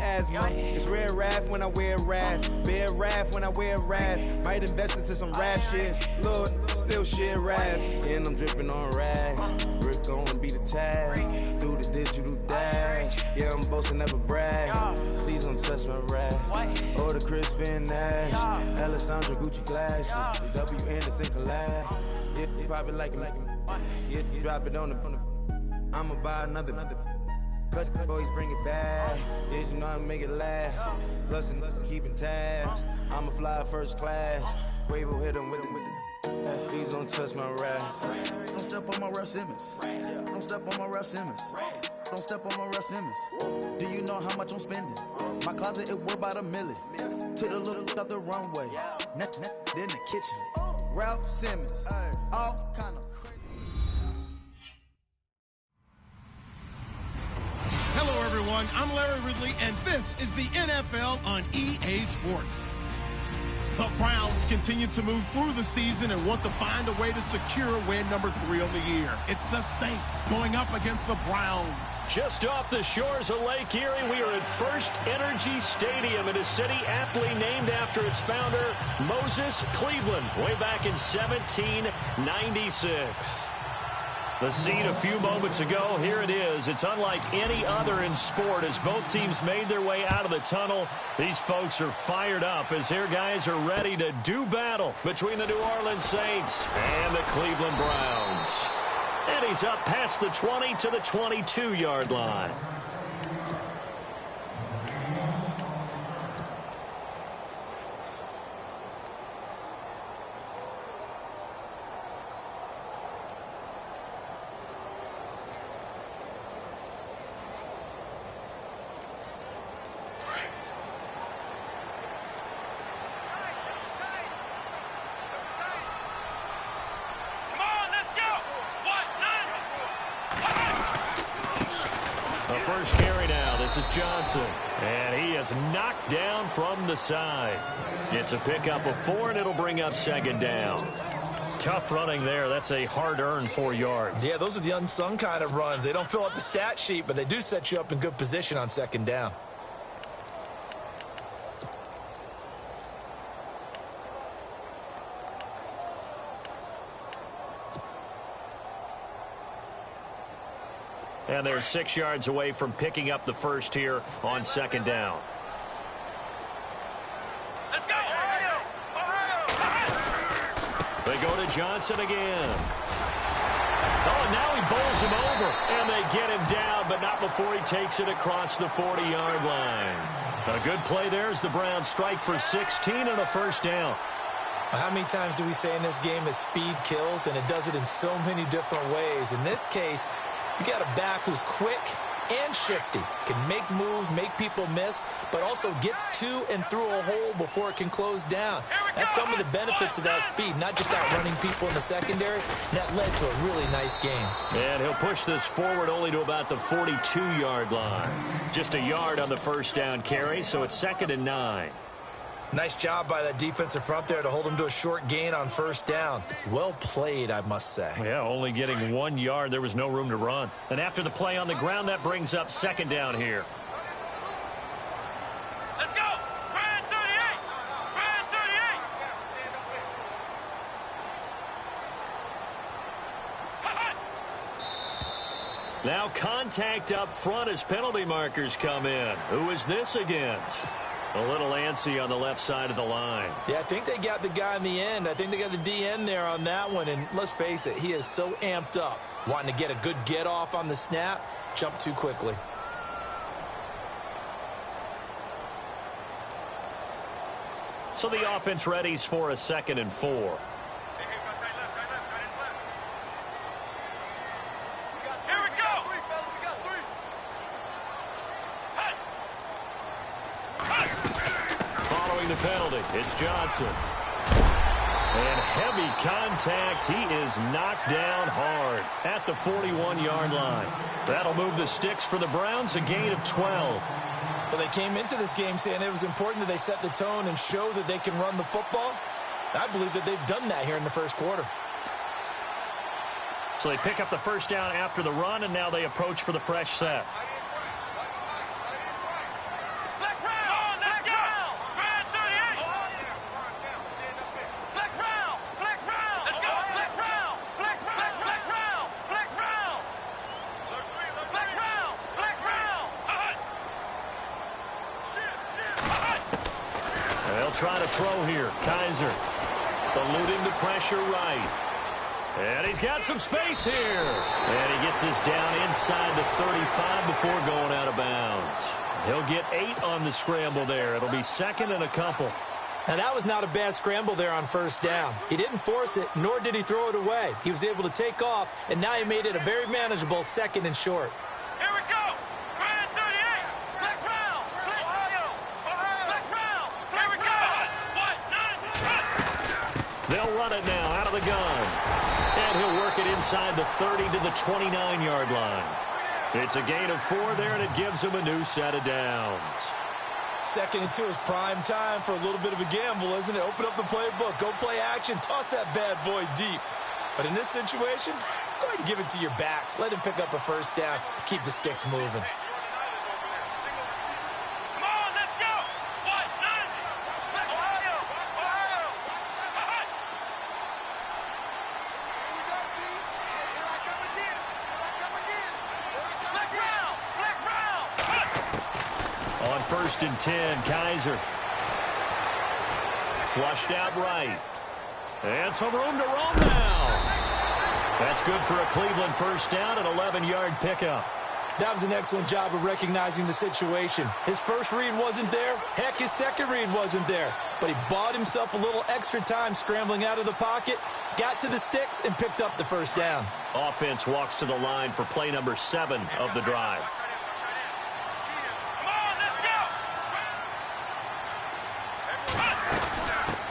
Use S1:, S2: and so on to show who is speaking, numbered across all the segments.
S1: asthma. It's red wrath when I wear wrath. Bear wrath when I wear wrath. Might invest into some rap shit. Lord, still shit wrath. And I'm dripping on rags. Rick gonna be the tag. Do the digital dash. Yeah, I'm boasting, never brag. Please don't touch my rap. Or the Crispin Nash. Alessandra Gucci glasses. The W Anderson collab. Yeah, you pop it like yeah, you drop it on the. I'ma buy another. Cut boys bring it back. Yeah, you know how to make it last. Plus and keeping tabs. I'ma fly first class. Quavo hit him with it. Please don't touch my rap.
S2: Don't step on my Ralph Simmons. Don't step on my Ralph Simmons. Don't step on my Ralph Simmons. Do you know how much I'm spending? My closet, it worth about $1 million. To the little out the runway. Then the kitchen. Ralph Simmons. All kind of.
S3: Hello, everyone. I'm Larry Ridley, and this is the NFL on EA Sports. The Browns continue to move through the season and want to find a way to secure win number 3 on the year. It's the Saints going up against the Browns.
S4: Just off the shores of Lake Erie, we are at First Energy Stadium in a city aptly named after its founder, Moses Cleveland, way back in 1796. The scene a few moments ago, here it is. It's unlike any other in sport as both teams made their way out of the tunnel. These folks are fired up as their guys are ready to do battle between the New Orleans Saints and the Cleveland Browns. And he's up past the 20 to the 22-yard line. First carry now. This is Johnson. And he is knocked down from the side. It's a pickup of 4, and it'll bring up second down. Tough running there. That's a hard-earned 4 yards.
S5: Yeah, those are the unsung kind of runs. They don't fill up the stat sheet, but they do set you up in good position on second down.
S4: And they're 6 yards away from picking up the first here on second down.
S6: Let's go!
S4: They go to Johnson again. Oh, and now he bowls him over. And they get him down, but not before he takes it across the 40-yard line. A good play there as the Browns strike for 16 and a first down.
S5: How many times do we say in this game that speed kills, and it does it in so many different ways? In this case, you got a back who's quick and shifty, can make moves, make people miss, but also gets to and through a hole before it can close down. That's some of the benefits of that speed, not just outrunning people in the secondary. That led to a really nice game.
S4: And he'll push this forward only to about the 42-yard line. Just a yard on the first down carry, so it's 2nd and 9.
S5: Nice job by that defensive front there to hold him to a short gain on first down. Well played, I must say.
S4: Yeah, only getting 1 yard. There was no room to run. And after the play on the ground, that brings up second down here.
S6: Let's go! Brand 38! Brand 38!
S4: Now contact up front as penalty markers come in. Who is this against? A little antsy on the left side of the line.
S5: Yeah, I think they got the guy in the end. I think they got the DN there on that one. And let's face it, he is so amped up, wanting to get a good get off on the snap, jump too quickly.
S4: So the offense readies for a 2nd and 4. Penalty. It's Johnson. And heavy contact. He is knocked down hard at the 41-yard line. That'll move the sticks for the Browns, a gain of 12.
S5: Well, they came into this game saying it was important that they set the tone and show that they can run the football. I believe that they've done that here in the first quarter.
S4: So they pick up the first down after the run, and now they approach for the fresh set. They'll try to throw here. Kaiser eluding the pressure right. And he's got some space here. And he gets this down inside the 35 before going out of bounds. He'll get 8 on the scramble there. It'll be second and a couple.
S5: Now, that was not a bad scramble there on first down. He didn't force it, nor did he throw it away. He was able to take off, and now he made it a very manageable second and short.
S6: Here we go. Fnethan2203's. Next round. Ohio. Next round. Here we go.
S4: They'll run it now out of the gun. And he'll work it inside the 30 to the 29-yard line. It's a gain of 4 there, and it gives him a new set of downs.
S5: 2nd and 2 is prime time for a little bit of a gamble, isn't it? Open up the playbook, go play action, toss that bad boy deep. But in this situation, go ahead and give it to your back. Let him pick up a first down, keep the sticks moving.
S6: Come on, let's go. Ohio. Next round.
S4: On 1st and 10, Kaiser. Flushed out right. And some room to roam now. That's good for a Cleveland first down, an 11-yard pickup.
S5: That was an excellent job of recognizing the situation. His first read wasn't there. Heck, his second read wasn't there. But he bought himself a little extra time scrambling out of the pocket, got to the sticks, and picked up the first down.
S4: Offense walks to the line for play number 7 of the drive.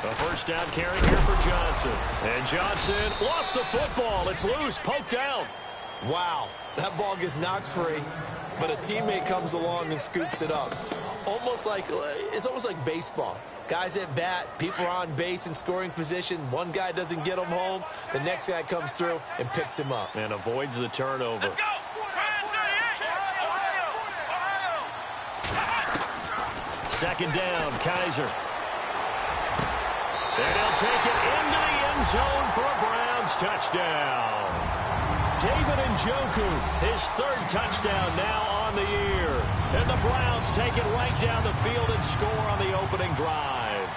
S4: A first down carry here for Johnson. And Johnson lost the football. It's loose, poked out.
S5: Wow, that ball gets knocked free, but a teammate comes along and scoops it up. It's almost like baseball. Guys at bat, people are on base in scoring position. One guy doesn't get him home. The next guy comes through and picks him up.
S4: And avoids the turnover.
S6: Let's go.
S4: Second down, Kaiser. And he'll take it into the end zone for a Browns touchdown. David Njoku, his 3rd touchdown now on the year. And the Browns take it right down the field and score on the opening drive.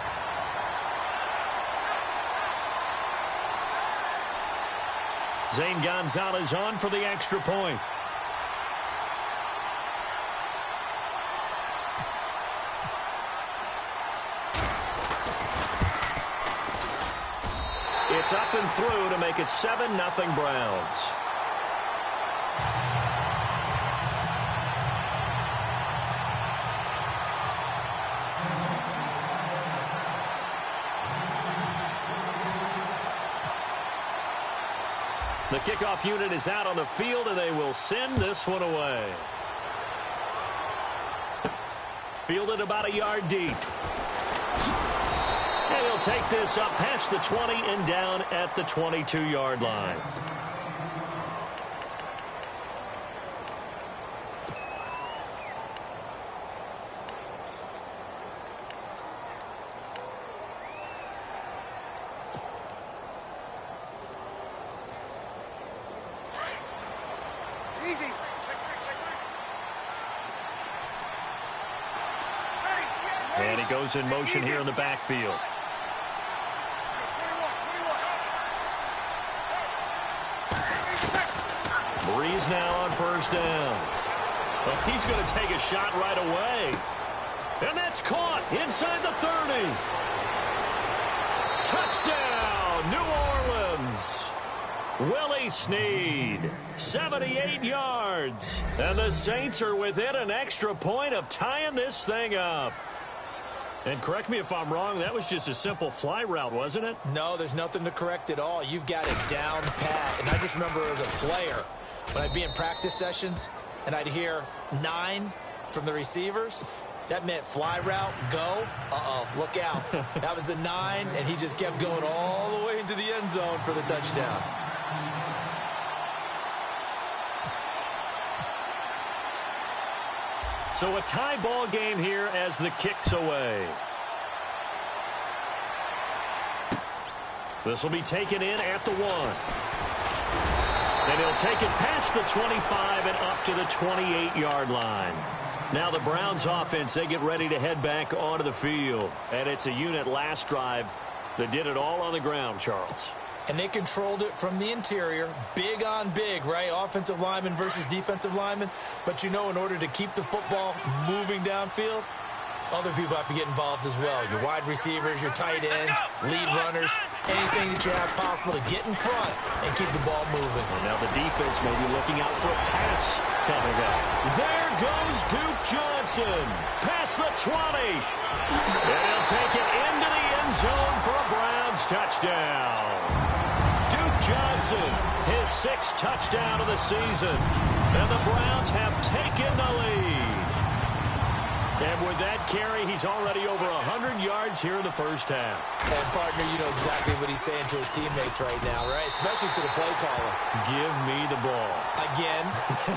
S4: Zane Gonzalez on for the extra point. It's up and through to make it 7-0 Browns. The kickoff unit is out on the field, and they will send this one away. Fielded about a yard deep. And he'll take this up past the 20 and down at the 22-yard line.
S6: Easy.
S4: And he goes in motion here in the backfield. Breeze now on first down. Well, he's going to take a shot right away. And that's caught inside the 30. Touchdown, New Orleans. Willie Snead, 78 yards. And the Saints are within an extra point of tying this thing up. And correct me if I'm wrong, that was just a simple fly route, wasn't it?
S5: No, there's nothing to correct at all. You've got it down pat. And I just remember as a player, when I'd be in practice sessions and I'd hear 9 from the receivers, that meant fly route, go. Look out. That was the 9, and he just kept going all the way into the end zone for the touchdown.
S4: So a tie ball game here as the kick's away. This will be taken in at the 1. And he'll take it past the 25 and up to the 28-yard line. Now the Browns offense, they get ready to head back onto the field. And it's a unit last drive that did it all on the ground, Charles.
S5: And they controlled it from the interior, big on big, right? Offensive lineman versus defensive lineman. But, in order to keep the football moving downfield, other people have to get involved as well. Your wide receivers, your tight ends, lead runners, anything that you have possible to get in front and keep the ball moving.
S4: And now the defense may be looking out for a pass coming up. There goes Duke Johnson. Past the 20. And he'll take it into the end zone for a Browns touchdown. Duke Johnson, his 6th touchdown of the season. And the Browns have taken the lead. And with that carry, he's already over 100 yards here in the first half.
S5: And, partner, you know exactly what he's saying to his teammates right now, right? Especially to the play caller.
S4: Give me the ball.
S5: Again,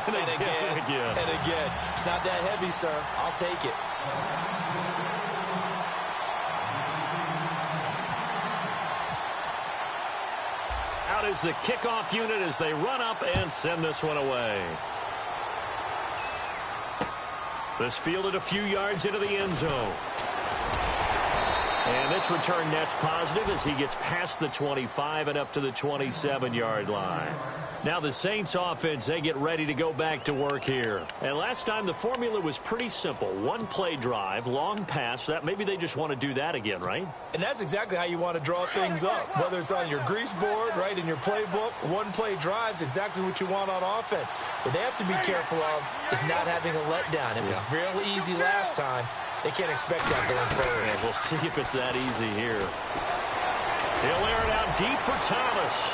S5: and again, and again. It's not that heavy, sir. I'll take it.
S4: Out is the kickoff unit as they run up and send this one away. This fielded a few yards into the end zone. And this return net's positive as he gets past the 25 and up to the 27-yard line. Now the Saints offense, they get ready to go back to work here. And last time the formula was pretty simple. One play drive, long pass. That maybe they just want to do that again, right?
S5: And that's exactly how you want to draw things up. Whether it's on your grease board, right, in your playbook, one play drive's exactly what you want on offense. What they have to be careful of is not having a letdown. It was real easy last time. They can't expect that going forward.
S4: Yeah, we'll see if it's that easy here. He'll air it out deep for Thomas.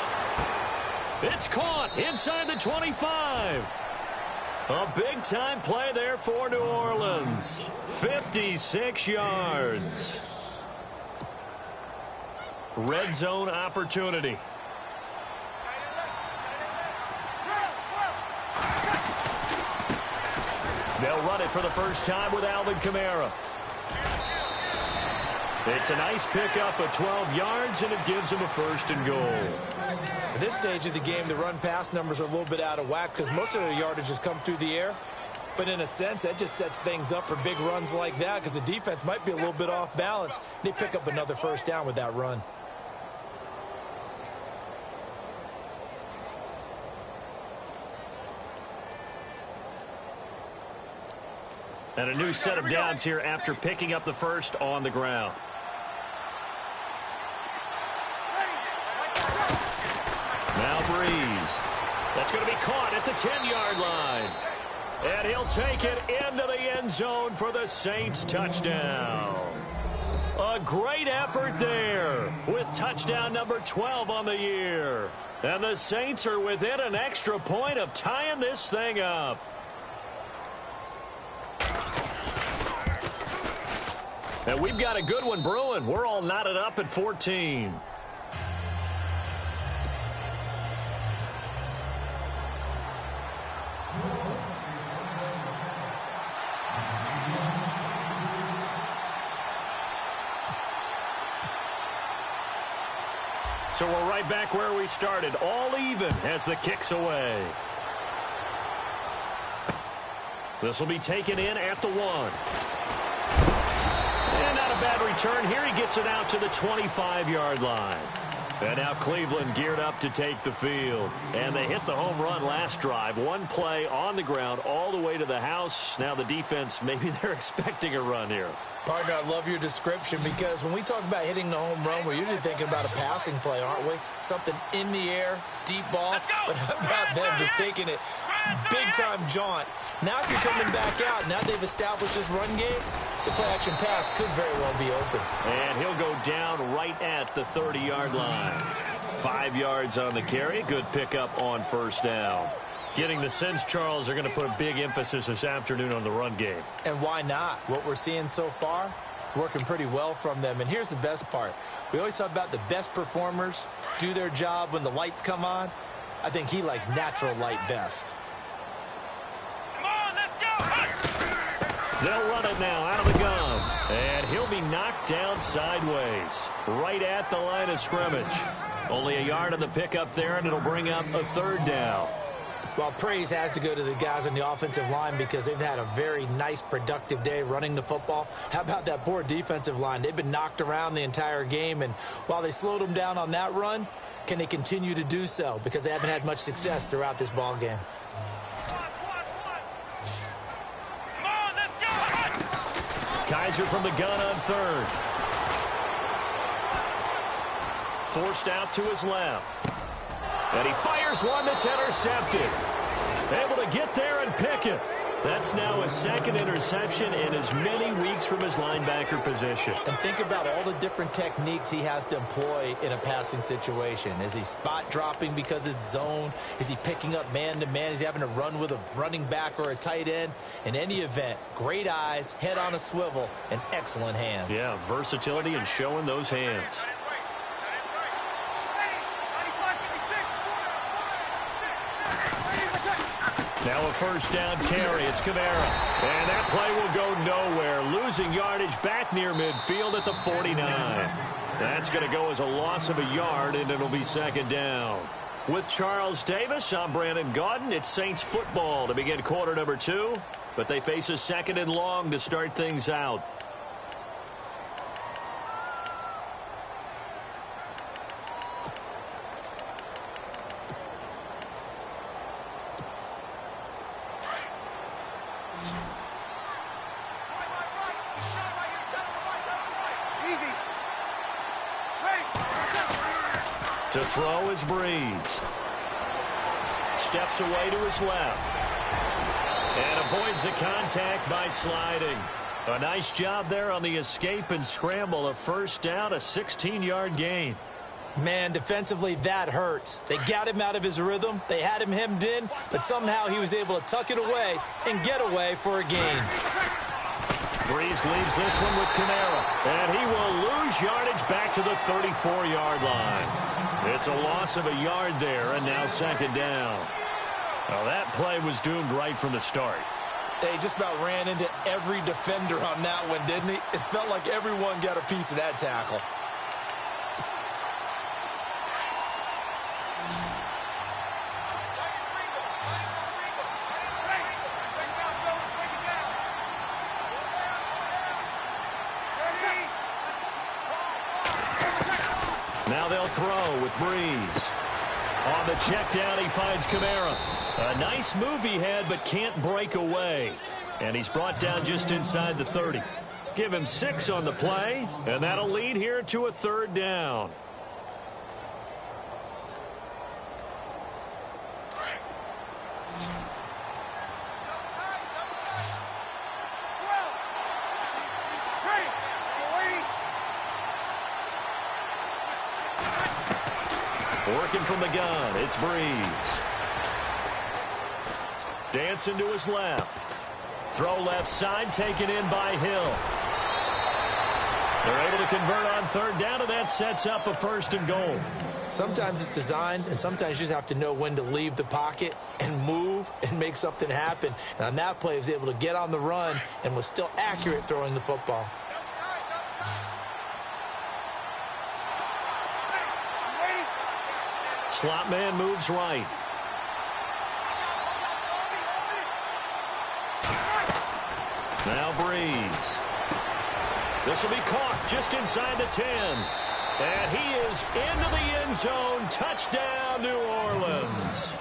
S4: It's caught inside the 25. A big-time play there for New Orleans. 56 yards. Red zone opportunity. They'll run it for the first time with Alvin Kamara. It's a nice pickup of 12 yards, and it gives him a 1st and goal.
S5: At this stage of the game, the run-pass numbers are a little bit out of whack because most of their yardage has come through the air. But in a sense, that just sets things up for big runs like that because the defense might be a little bit off balance. They pick up another 1st down with that run.
S4: And a new set of downs here after picking up the 1st on the ground. Now Breeze. That's going to be caught at the 10-yard line. And he'll take it into the end zone for the Saints touchdown. A great effort there with touchdown number 12 on the year. And the Saints are within an extra point of tying this thing up. And we've got a good one brewing. We're all knotted up at 14. So we're right back where we started, all even as the kick's away. This will be taken in at the 1. And not a bad return here. He gets it out to the 25-yard line. And now Cleveland geared up to take the field. And they hit the home run last drive. One play on the ground all the way to the house. Now the defense, maybe they're expecting a run here.
S5: Partner, I love your description because when we talk about hitting the home run, we're usually thinking about a passing play, aren't we? Something in the air, deep ball. But how about them just taking it big-time jaunt? Now if you're coming back out, now they've established this run game, the play-action pass could very well be open.
S4: And he'll go down right at the 30-yard line. 5 yards on the carry. Good pickup on 1st down. Getting the sense, Charles, are going to put a big emphasis this afternoon on the run game.
S5: And why not? What we're seeing so far is working pretty well from them. And here's the best part. We always talk about the best performers do their job when the lights come on. I think he likes natural light best.
S6: Come on, let's go!
S4: They'll run it now out of the gun. And he'll be knocked down sideways, right at the line of scrimmage. Only a yard on the pickup there, and it'll bring up a 3rd down.
S5: Well, praise has to go to the guys on the offensive line because they've had a very nice, productive day running the football. How about that poor defensive line? They've been knocked around the entire game, and while they slowed them down on that run, can they continue to do so? Because they haven't had much success throughout this ball game.
S4: Kaiser from the gun on third. Forced out to his left. And he fires one that's intercepted. Able to get there and pick it. That's now his second interception in as many weeks from his linebacker position.
S5: And think about all the different techniques he has to employ in a passing situation. Is he spot dropping because it's zone? Is he picking up man-to-man? Is he having to run with a running back or a tight end? In any event, great eyes, head on a swivel, and excellent hands.
S4: Yeah, versatility and showing those hands. Now a first down carry. It's Kamara. And that play will go nowhere. Losing yardage back near midfield at the 49. That's going to go as a loss of a yard, and it'll be second down. With Charles Davis, I'm Brandon Gaudin. It's Saints football to begin quarter number 2. But they face a second and long to start things out. To throw is Breeze. Steps away to his left. And avoids the contact by sliding. A nice job there on the escape and scramble. A first down, a 16-yard gain.
S5: Man, defensively, that hurts. They got him out of his rhythm. They had him hemmed in, but somehow he was able to tuck it away and get away for a gain.
S4: Breeze leaves this one with Kamara. And he will lose yardage back to the 34-yard line. It's a loss of a yard there, and now second down. Well, that play was doomed right from the start.
S5: They just about ran into every defender on that one, didn't he? It felt like everyone got a piece of that tackle.
S4: Now they'll throw with Breeze. On the check down, he finds Kamara. A nice move he had, but can't break away. And he's brought down just inside the 30. Give him 6 on the play, and that'll lead here to a third down. Working from the gun, it's Breeze. Dancing to his left. Throw left side, taken in by Hill. They're able to convert on third down, and that sets up a first and goal.
S5: Sometimes it's designed, and sometimes you just have to know when to leave the pocket and move and make something happen. And on that play, he was able to get on the run and was still accurate throwing the football.
S4: Slot man moves right. Now Breeze. This will be caught just inside the 10. And he is into the end zone. Touchdown, New Orleans.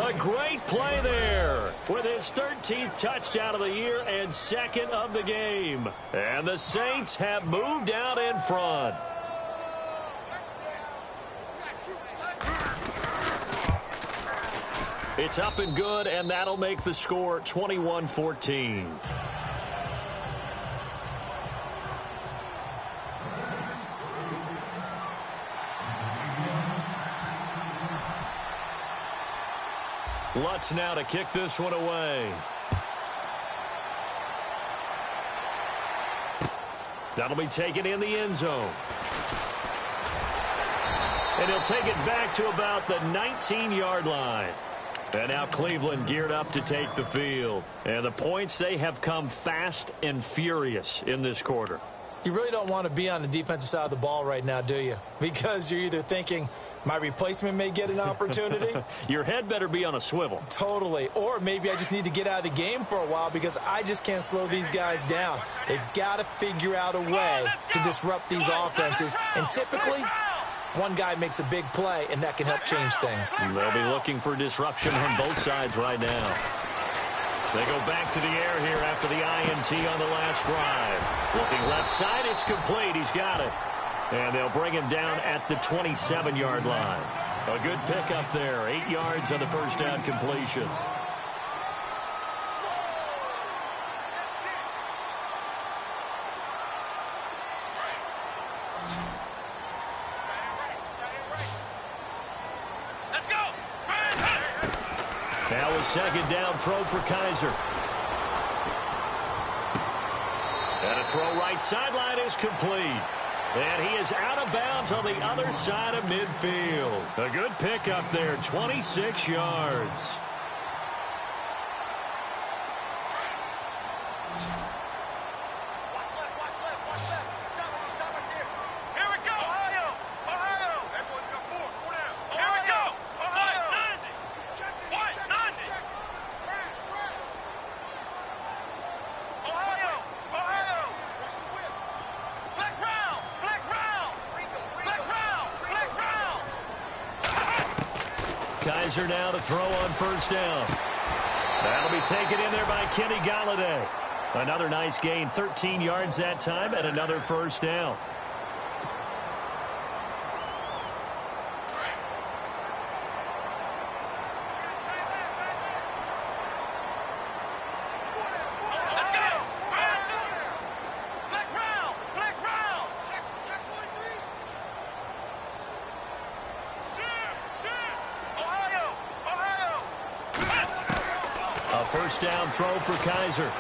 S4: A great play there with his 13th touchdown of the year and second of the game. And the Saints have moved out in front. It's up and good, and that'll make the score 21-14. Lutz now to kick this one away. That'll be taken in the end zone. And he'll take it back to about the 19-yard line. And now Cleveland geared up to take the field. And the points, they have come fast and furious in this quarter.
S5: You really don't want to be on the defensive side of the ball right now, do you? Because you're either thinking, My replacement may get an opportunity.
S4: Your head better be on a swivel.
S5: Totally. Or maybe I just need to get out of the game for a while because I just can't slow these guys down. They've got to figure out a way to disrupt these offenses. And typically, one guy makes a big play, and that can help change things.
S4: They'll be looking for disruption on both sides right now. They go back to the air here after the INT on the last drive. Looking left side, it's complete. He's got it. And they'll bring him down at the 27-yard line. A good pickup there. 8 yards on the first down completion.
S6: Let's go.
S4: Now a second down throw for Kaiser. And a throw right sideline is complete. And he is out of bounds on the other side of midfield. A good pickup there, 26 yards.
S6: Watch left. Stop right there. Here we go. Ohio. That boy's got four down. Here we go. Ohio. What? 90. Ohio. Flex round.
S4: Kaiser now to throw on first down. That'll be taken in there by Kenny Galladay. Another nice gain, 13 yards that time, and another first down. First down throw for Kaiser.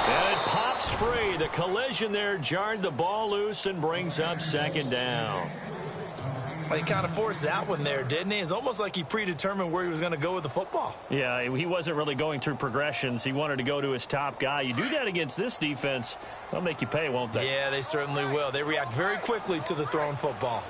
S4: And it pops free. The collision there jarred the ball loose and brings up second down.
S5: Well, he kind of forced that one there, didn't he? It's almost like he predetermined where he was going to go with the football.
S4: Yeah, he wasn't really going through progressions. He wanted to go to his top guy. You do that against this defense, they'll make you pay, won't they?
S5: Yeah, they certainly will. They react very quickly to the thrown football.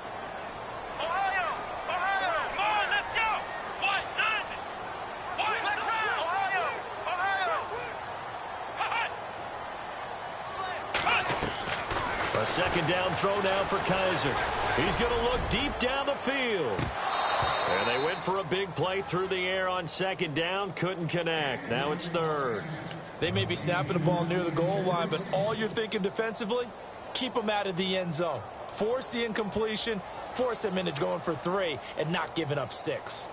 S4: A second down throw now for Kaiser. He's going to look deep down the field. And they went for a big play through the air on second down. Couldn't connect. Now it's third.
S5: They may be snapping the ball near the goal line, but all you're thinking defensively, keep them out of the end zone. Force the incompletion, force them into going for 3, and not giving up 6.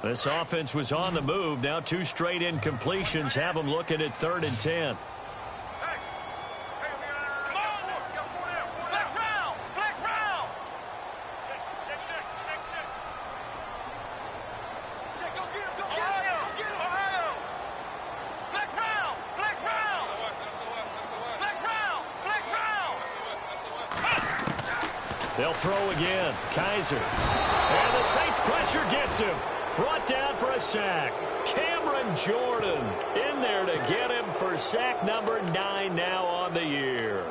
S4: This offense was on the move. Now 2 straight incompletions have them looking at 3rd and 10. They'll throw again. Kaiser. And the Saints pressure gets him. Brought down for a sack. Cameron Jordan in there to get him for sack number 9 now on the year.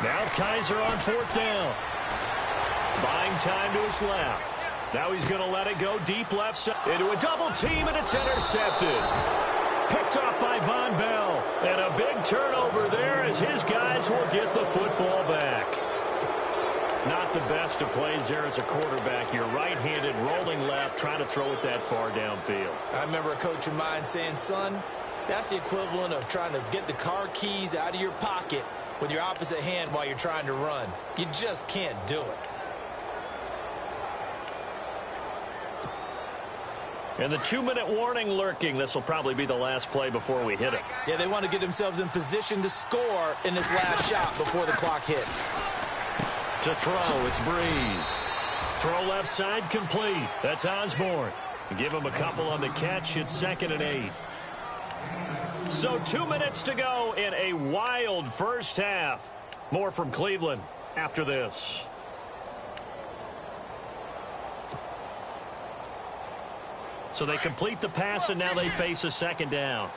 S4: Now Kaiser on 4th down. Buying time to his left. Now he's going to let it go deep left side into a double team, and it's intercepted. Picked off by Von Bell. And a big turnover there as his guys will get the football back. Not the best of plays there as a quarterback. You're right-handed, rolling left, trying to throw it that far downfield.
S5: I remember a coach of mine saying, son, that's the equivalent of trying to get the car keys out of your pocket with your opposite hand while you're trying to run. You just can't do it.
S4: And the 2-minute warning lurking. This will probably be the last play before we hit it.
S5: Yeah, they want to get themselves in position to score in this last shot before the clock hits.
S4: To throw, it's Breeze. Throw left side complete. That's Osborne. Give him a couple on the catch. It's 2nd and 8. So 2 minutes to go in a wild first half. More from Cleveland after this. So they complete the pass, and now they face a 2nd down.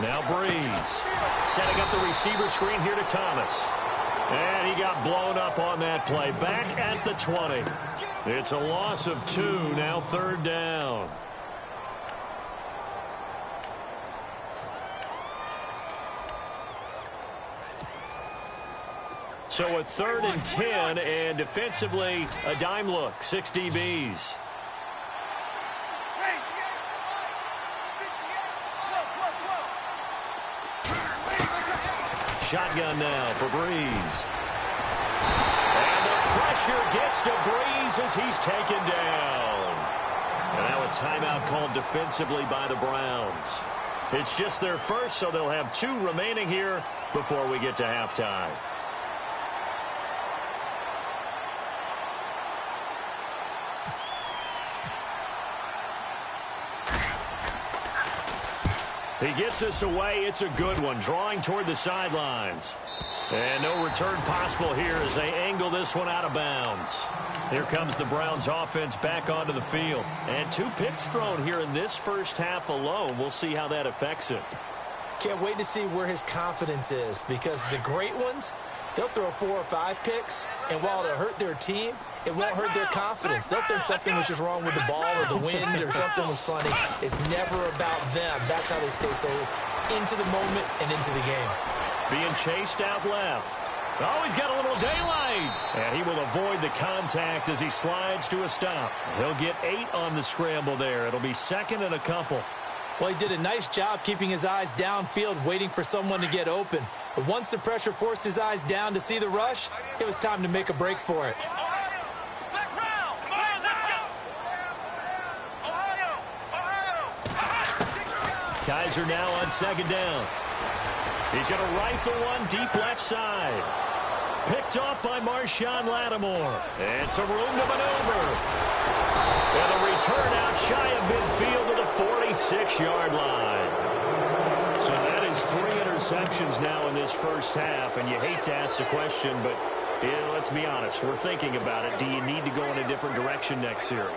S6: Now
S4: Breeze setting up the receiver screen here to Thomas. And he got blown up on that play. Back at the 20. It's a loss of 2. Now 3rd down. So a 3rd and 10, and defensively a dime look. 6 DBs. Shotgun now for Breeze. And the pressure gets to Breeze as he's taken down. And now a timeout called defensively by the Browns. It's just their first, so they'll have 2 remaining here before we get to halftime. He gets this away. It's a good one. Drawing toward the sidelines. And no return possible here as they angle this one out of bounds. Here comes the Browns offense back onto the field. And 2 picks thrown here in this first half alone. We'll see how that affects it.
S5: Can't wait to see where his confidence is, because the great ones, they'll throw 4 or 5 picks, and while it'll hurt their team, it won't hurt their confidence. They'll think something was just wrong with the ball or the wind or something was funny. It's never about them. That's how they stay so into the moment and into the game.
S4: Being chased out left. Oh, he's got a little daylight. And he will avoid the contact as he slides to a stop. He'll get 8 on the scramble there. It'll be 2nd and a couple.
S5: Well, he did a nice job keeping his eyes downfield, waiting for someone to get open. But once the pressure forced his eyes down to see the rush, it was time to make a break for it.
S4: Kaiser now on 2nd down. He's going to rifle one deep left side. Picked off by Marshawn Lattimore. And some room to maneuver. And a return out shy of midfield to the 46-yard line. So that is 3 interceptions now in this first half. And you hate to ask the question, but let's be honest. We're thinking about it. Do you need to go in a different direction next series?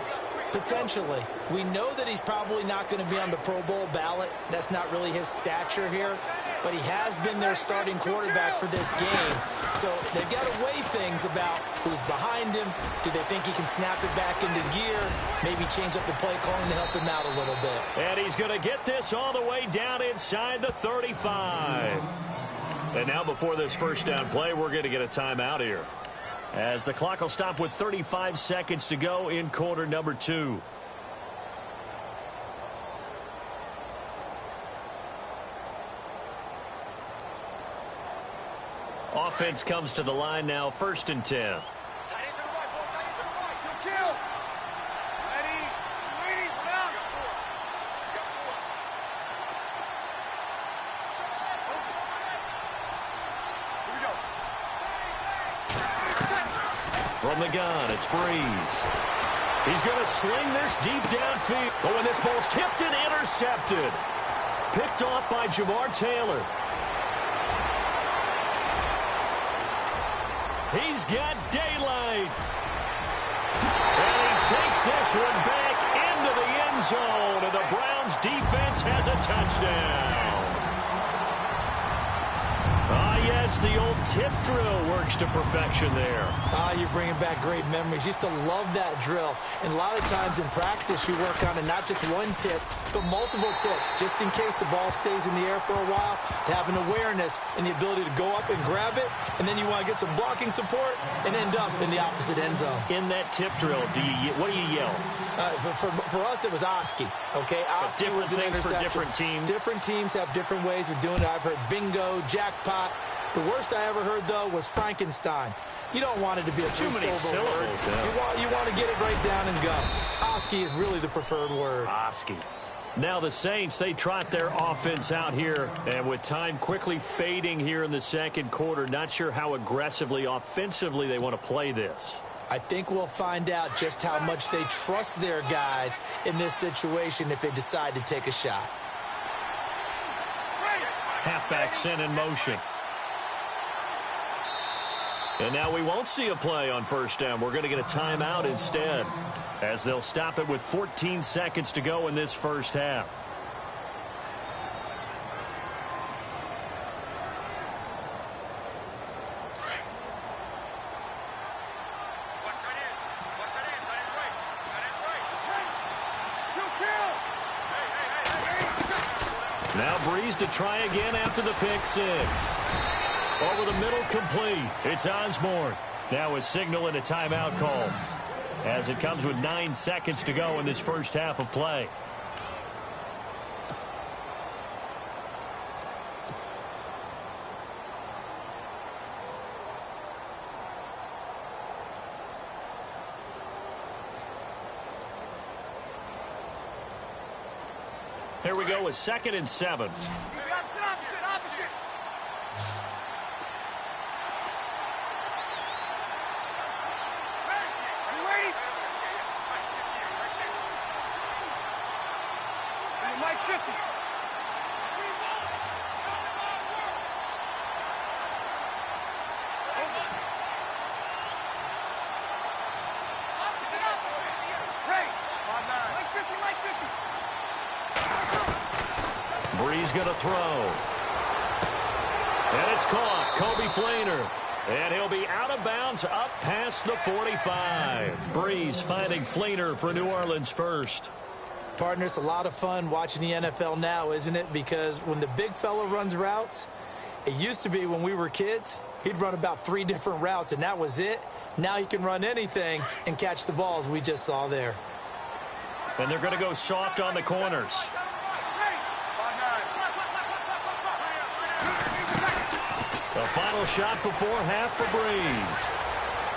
S5: Potentially. We know that he's probably not going to be on the Pro Bowl ballot. That's not really his stature here. But he has been their starting quarterback for this game. So they've got to weigh things about who's behind him. Do they think he can snap it back into gear? Maybe change up the play calling to help him out a little bit.
S4: And he's going to get this all the way down inside the 35. And now before this first down play, we're going to get a timeout here, as the clock will stop with 35 seconds to go in quarter number 2. Offense comes to the line now, 1st and 10. From the gun, it's Breeze. He's going to sling this deep downfield. Oh, and this ball's tipped and intercepted. Picked off by Jamar Taylor. He's got daylight. And he takes this one back into the end zone. And the Browns defense has a touchdown. Ah, yes. Yes, the old tip drill works to perfection there.
S5: You're bringing back great memories. Used to love that drill. And a lot of times in practice, you work on it, not just one tip, but multiple tips, just in case the ball stays in the air for a while, to have an awareness and the ability to go up and grab it, and then you want to get some blocking support and end up in the opposite end zone.
S4: In that tip drill, what do you yell?
S5: For us, it was Oski. Okay, Oski
S4: different
S5: was an
S4: things for
S5: interception.
S4: different teams.
S5: Different teams have different ways of doing it. I've heard bingo, jackpot. The worst I ever heard, though, was Frankenstein. You don't want it to be a
S4: too many syllables.
S5: word.
S4: Yeah.
S5: You want to get it right down and go. Oski is really the preferred word.
S4: Oski. Now the Saints, they trot their offense out here, and with time quickly fading here in the second quarter, not sure how aggressively, offensively they want to play this.
S5: I think we'll find out just how much they trust their guys in this situation if they decide to take a shot.
S4: Halfback sent in motion. And now we won't see a play on first down. We're going to get a timeout instead, as they'll stop it with 14 seconds to go in this first half. Now Breeze to try again after the pick six. Over the middle, complete. It's Osborne. Now a signal and a timeout call, as it comes with 9 seconds to go in this first half of play. Here we go with 2nd and 7. Breeze going to throw. And it's caught. Kobe Flainer. And he'll be out of bounds up past the 45. Breeze finding Flainer for New Orleans first.
S5: Partner, it's a lot of fun watching the NFL now, isn't it? Because when the big fella runs routes, it used to be when we were kids, he'd run about 3 different routes, and that was it. Now he can run anything and catch the balls we just saw there.
S4: And they're going to go soft on the corners. The final shot before half for Breeze.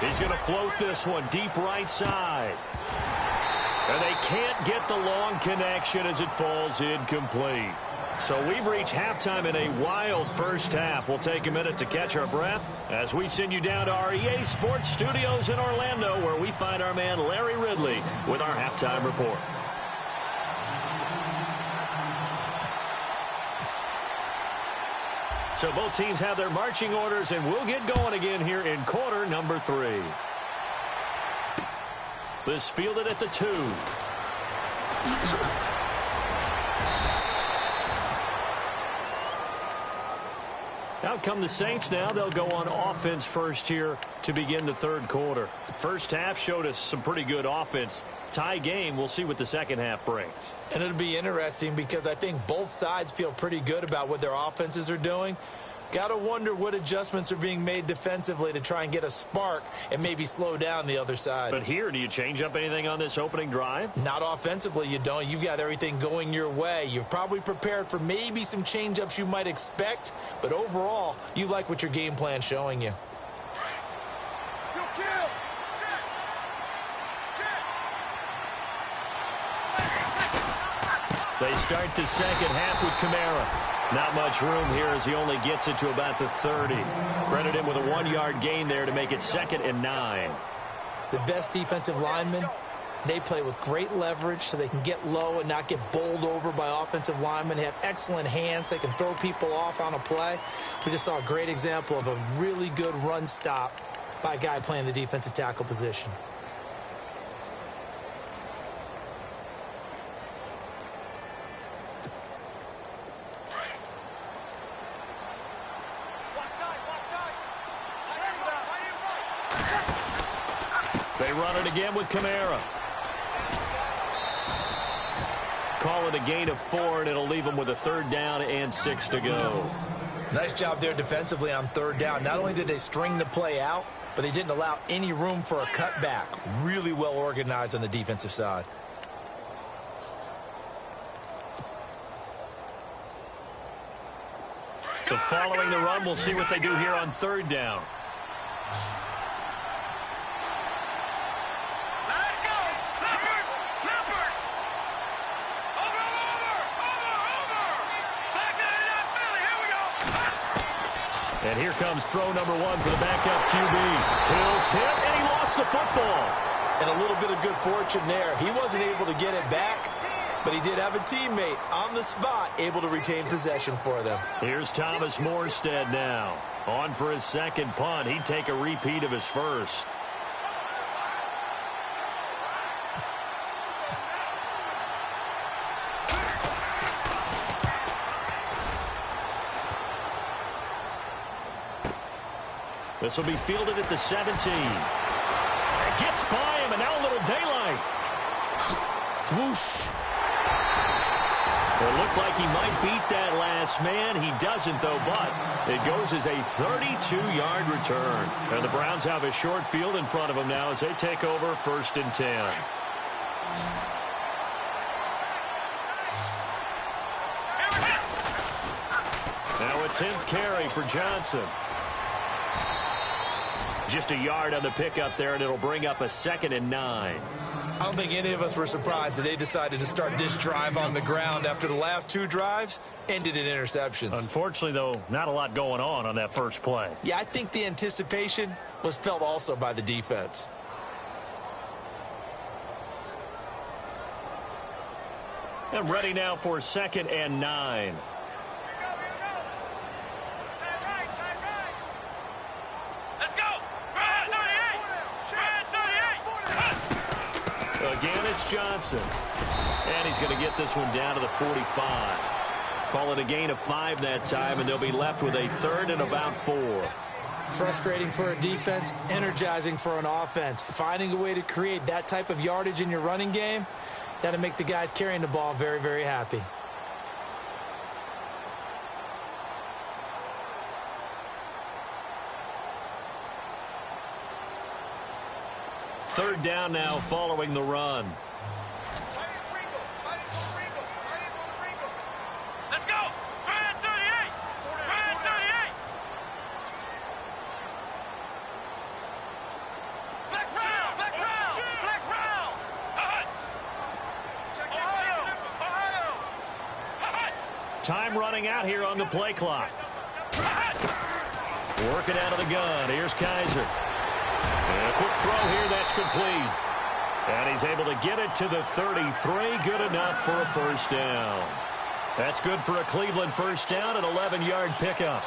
S4: He's going to float this one deep right side. And they can't get the long connection as it falls incomplete. So we've reached halftime in a wild first half. We'll take a minute to catch our breath as we send you down to our EA Sports Studios in Orlando, where we find our man Larry Ridley with our halftime report. So both teams have their marching orders, and we'll get going again here in quarter number 3. This fielded at the 2. Out come the Saints now. They'll go on offense first here to begin the third quarter. First half showed us some pretty good offense. Tie game. We'll see what the second half brings.
S5: And it'll be interesting because I think both sides feel pretty good about what their offenses are doing. Got to wonder what adjustments are being made defensively to try and get a spark and maybe slow down the other side.
S4: But here, do you change up anything on this opening drive?
S5: Not offensively, you don't. You've got everything going your way. You've probably prepared for maybe some change-ups you might expect, but overall, you like what your game plan's showing you.
S4: They start the second half with Kamara. Not much room here as he only gets it to about the 30. Credit him with a 1-yard gain there to make it 2nd and 9.
S5: The best defensive linemen, they play with great leverage so they can get low and not get bowled over by offensive linemen. They have excellent hands. They can throw people off on a play. We just saw a great example of a really good run stop by a guy playing the defensive tackle position.
S4: run it again with Kamara. Call it a gain of 4, and it'll leave them with a 3rd down and 6 to go.
S5: Nice job there defensively on 3rd down. Not only did they string the play out, but they didn't allow any room for a cutback. Really well organized on the defensive side.
S4: So following the run, we'll see what they do here on 3rd down.
S6: Let's go! Leopard! Leopard! Over! Back to that Philly, here we go!
S4: And here comes throw number 1 for the backup QB. Hill's hit, and he lost the football.
S5: And a little bit of good fortune there. He wasn't able to get it back, but he did have a teammate on the spot able to retain possession for them.
S4: Here's Thomas Morstead now. On for his 2nd punt. He'd take a repeat of his 1st. This will be fielded at the 17. It gets by him, and now a little daylight.
S5: Whoosh.
S4: It looked like he might beat that last man. He doesn't, though, but it goes as a 32-yard return. And the Browns have a short field in front of them now as they take over 1st and 10. Now a 10th carry for Johnson. Just a yard on the pickup there, and it'll bring up a 2nd and 9.
S5: I don't think any of us were surprised that they decided to start this drive on the ground after the last 2 drives ended in interceptions.
S4: Unfortunately, though, not a lot going on that first play.
S5: Yeah, I think the anticipation was felt also by the defense.
S4: And ready now for 2nd and 9. Again, it's Johnson. And he's going to get this one down to the 45. Call it a gain of 5 that time, and they'll be left with a 3rd and about 4.
S5: Frustrating for a defense, energizing for an offense. Finding a way to create that type of yardage in your running game, that'll make the guys carrying the ball very, very happy.
S4: Third down now following the run.
S6: Let's go! Brand 38! Brand 38! Flex round! Flex round! Flex round! Ohio!
S4: Time running out here on the play clock. Working out of the gun. Here's Kaiser. And a quick throw here, that's complete. And he's able to get it to the 33. Good enough for a 1st down. That's good for a Cleveland 1st down, an 11-yard pickup.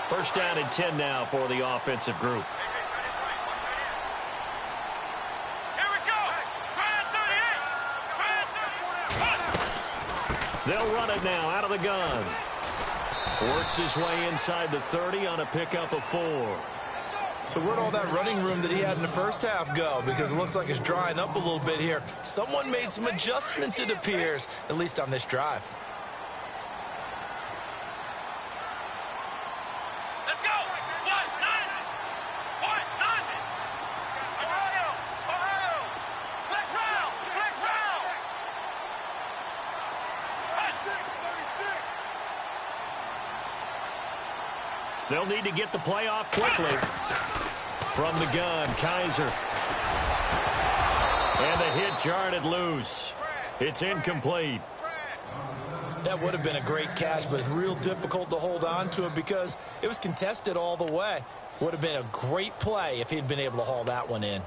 S4: 1st down and 10 now for the offensive group.
S6: Here we go! Brand 38!
S4: They'll run it now out of the gun. Works his way inside the 30 on a pickup of 4.
S5: So where'd all that running room that he had in the first half go? Because it looks like it's drying up a little bit here. Someone made some adjustments, it appears, at least on this drive.
S6: Let's go! 190! 190! Ohio! Ohio! Flex round! Flex round! 36!
S4: They'll need to get the play off quickly. From the gun, Kaiser. And the hit jarred it loose. It's incomplete.
S5: That would have been a great catch, but real difficult to hold on to it because it was contested all the way. Would have been a great play if he'd been able to haul that one in.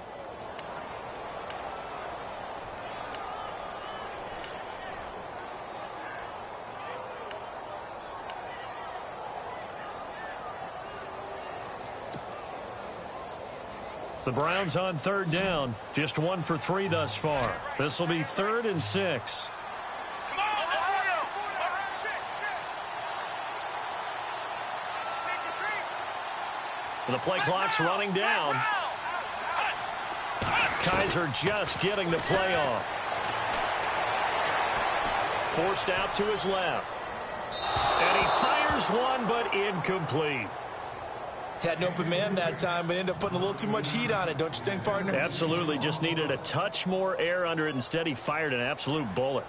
S4: The Browns on 3rd down. Just 1 for 3 thus far. This will be 3rd and 6.
S6: Come on, Ohio!
S4: The play clock's running down. Kaiser just getting the play off. Forced out to his left. And he fires one, but incomplete.
S5: Had an open man that time, but ended up putting a little too much heat on it, don't you think, partner?
S4: Absolutely. Just needed a touch more air under it. Instead, he fired an absolute bullet.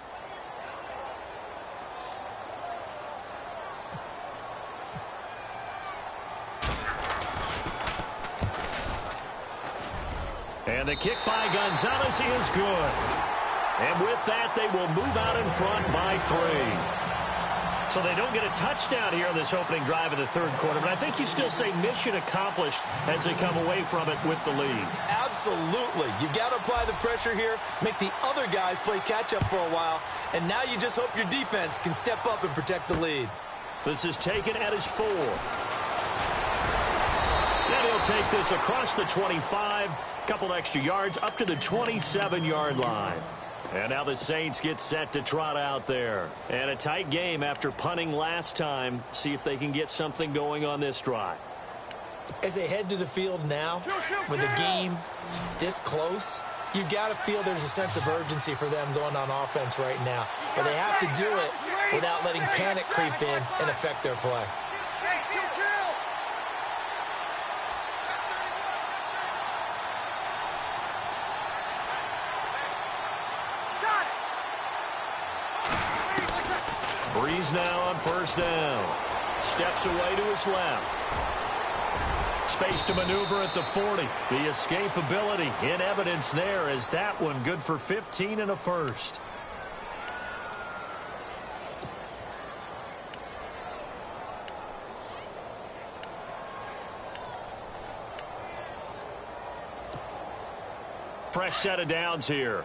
S4: And the kick by Gonzalez is good. And with that, they will move out in front by 3. So they don't get a touchdown here on this opening drive of the third quarter, but I think you still say mission accomplished as they come away from it with the lead.
S5: Absolutely. You've got to apply the pressure here, make the other guys play catch-up for a while, and now you just hope your defense can step up and protect the lead.
S4: This is taken at his 4. Then he'll take this across the 25, couple extra yards up to the 27-yard line. And now the Saints get set to trot out there. And a tight game after punting last time. See if they can get something going on this drive.
S5: As they head to the field now, with the game this close, you've got to feel there's a sense of urgency for them going on offense right now. But they have to do it without letting panic creep in and affect their play.
S4: Breeze now on first down. Steps away to his left. Space to maneuver at the 40. The escapability in evidence there as that one good for 15 and a first. Fresh set of downs here.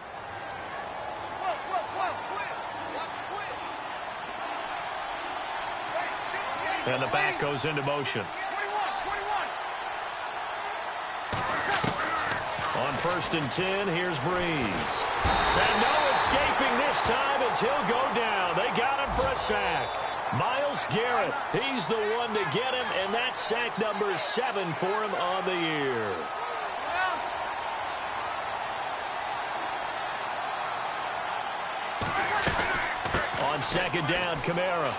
S4: And the back goes into motion. On first and 10, here's Breeze. And no escaping this time as he'll go down. They got him for a sack. Myles Garrett, he's the one to get him, and that's sack number 7 for him on the year. On second down, Kamara.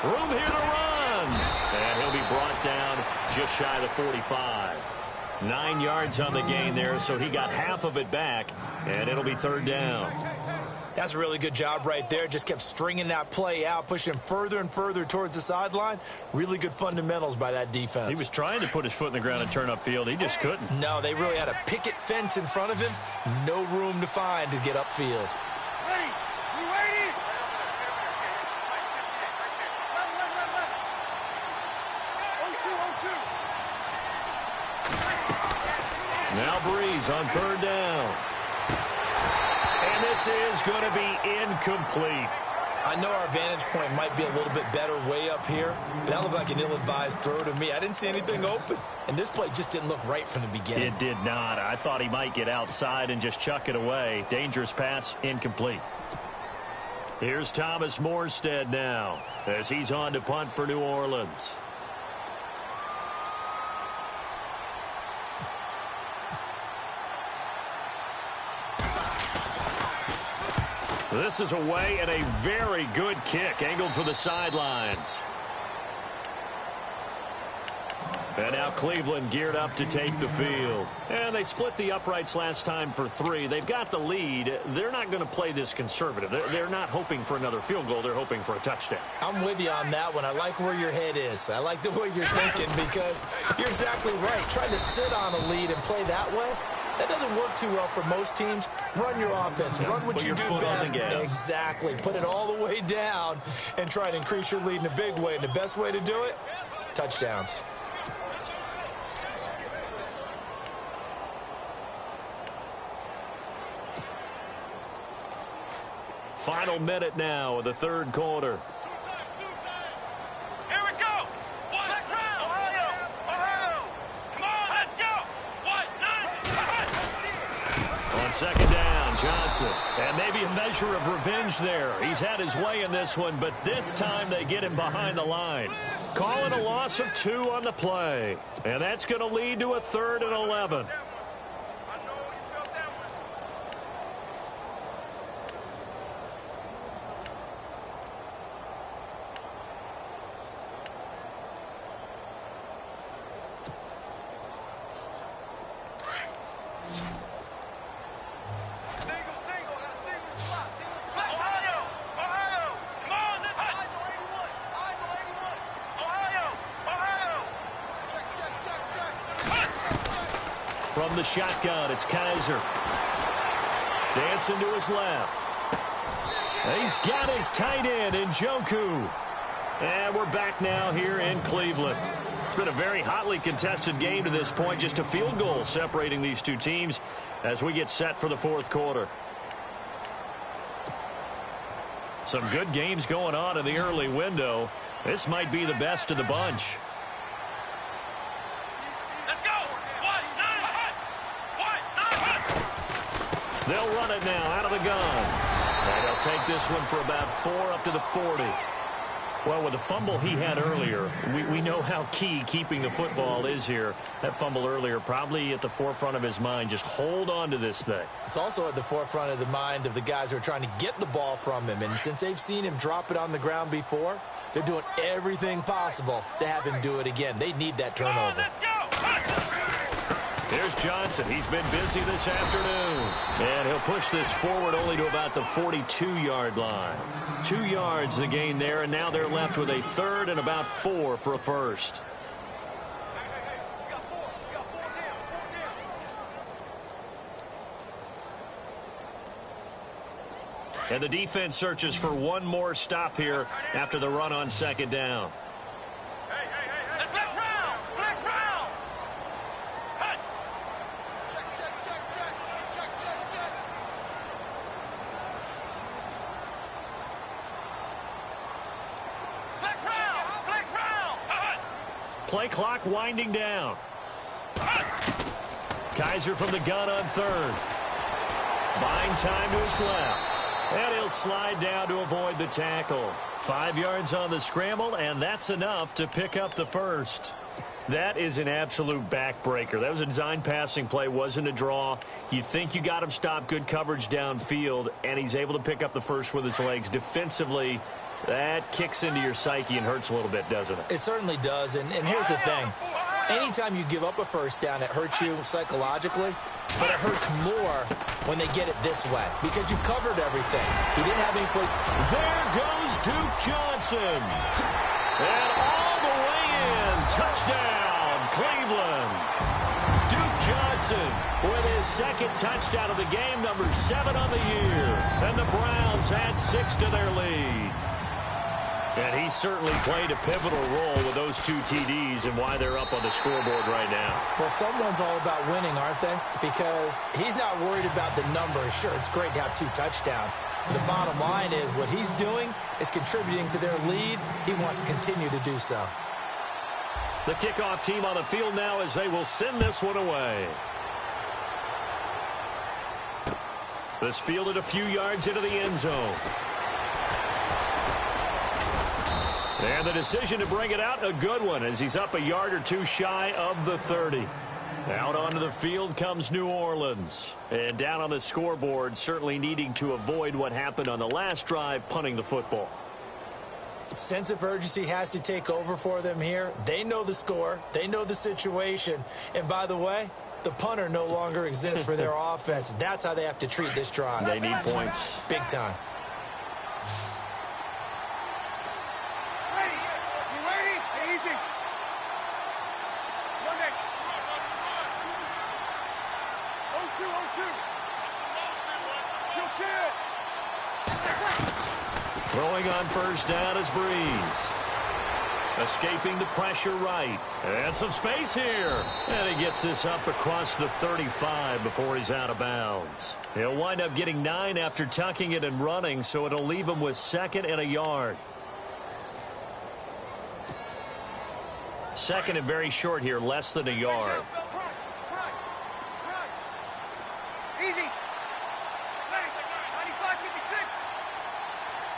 S4: Room here to run. And he'll be brought down just shy of the 45. 9 yards on the gain there, so he got half of it back, and it'll be third down.
S5: That's a really good job right there. Just kept stringing that play out, pushing him further and further towards the sideline. Really good fundamentals by that defense.
S4: He was trying to put his foot in the ground and turn upfield. He just couldn't.
S5: No, they really had a picket fence in front of him. No room to find to get upfield.
S6: Ready? You ready?
S4: Now Breeze on third down. And this is going to be incomplete.
S5: I know our vantage point might be a little bit better way up here, but that looked like an ill-advised throw to me. I didn't see anything open, and this play just didn't look right from the beginning.
S4: It did not. I thought he might get outside and just chuck it away. Dangerous pass, incomplete. Here's Thomas Morstead now as he's on to punt for New Orleans. This is away and a very good kick angled for the sidelines. And now Cleveland geared up to take the field. And they split the uprights last time for 3. They've got the lead. They're not going to play this conservative. They're not hoping for another field goal. They're hoping for a touchdown.
S5: I'm with you on that one. I like where your head is. I like the way you're thinking because you're exactly right. Trying to sit on a lead and play that way, that doesn't work too well for most teams. Run your offense. Run what you do best. Exactly. Put it all the way down and try to increase your lead in a big way. And the best way to do it, touchdowns.
S4: Final minute now of the third quarter.
S6: Here we go. Let's round. Ohio. Come on, let's go.
S4: On second down, Johnson. And maybe a measure of revenge there. He's had his way in this one, but this time they get him behind the line. Calling a loss of 2 on the play. And that's going to lead to a 3rd and 11. from the shotgun. It's Kaiser. Dancing to his left. And he's got his tight end, Njoku. And we're back now here in Cleveland. It's been a very hotly contested game to this point. Just a field goal separating these two teams as we get set for the fourth quarter. Some good games going on in the early window. This might be the best of the bunch.
S6: Let's go.
S4: They'll run it now out of the gun. And they'll take this one for about 4 up to the 40. Well, with the fumble he had earlier, we know how key keeping the football is here. That fumble earlier probably at the forefront of his mind. Just hold on to this thing.
S5: It's also at the forefront of the mind of the guys who are trying to get the ball from him. And since they've seen him drop it on the ground before, they're doing everything possible to have him do it again. They need that turnover.
S4: Here's Johnson. He's been busy this afternoon. And he'll push this forward only to about the 42-yard line. 2 yards the gain there, and now they're left with a third and about 4 for a first. And the defense searches for one more stop here after the run on second down. Play clock winding down. Kaiser from the gun on third. Buying time to his left. And he'll slide down to avoid the tackle. 5 yards on the scramble, and that's enough to pick up the first. That is an absolute backbreaker. That was a design passing play, wasn't a draw. You think you got him stopped, good coverage downfield, and he's able to pick up the first with his legs. Defensively, that kicks into your psyche and hurts a little bit, doesn't it?
S5: It certainly does, and here's the thing. Anytime you give up a first down, it hurts you psychologically, but it hurts more when they get it this way because you've covered everything. He didn't have any place.
S4: There goes Duke Johnson. And all the way in. Touchdown, Cleveland. Duke Johnson with his second touchdown of the game, number 7 on the year. And the Browns add 6 to their lead. And he certainly played a pivotal role with those 2 TDs and why they're up on the scoreboard right now.
S5: Well, someone's all about winning, aren't they? Because he's not worried about the number. Sure, it's great to have 2 touchdowns. But the bottom line is what he's doing is contributing to their lead. He wants to continue to do so.
S4: The kickoff team on the field now as they will send this one away. This fielded a few yards into the end zone. And the decision to bring it out, a good one, as he's up a yard or 2 shy of the 30. Out onto the field comes New Orleans. And down on the scoreboard, certainly needing to avoid what happened on the last drive, punting the football.
S5: Sense of urgency has to take over for them here. They know the score. They know the situation. And by the way, the punter no longer exists for their offense. That's how they have to treat this drive.
S4: They need points.
S5: Big time.
S4: Throwing on first down is Breeze. Escaping the pressure right. And some space here. And he gets this up across the 35 before he's out of bounds. He'll wind up getting 9 after tucking it and running, so it'll leave him with 2nd and a yard. 2nd and very short here, less than a yard.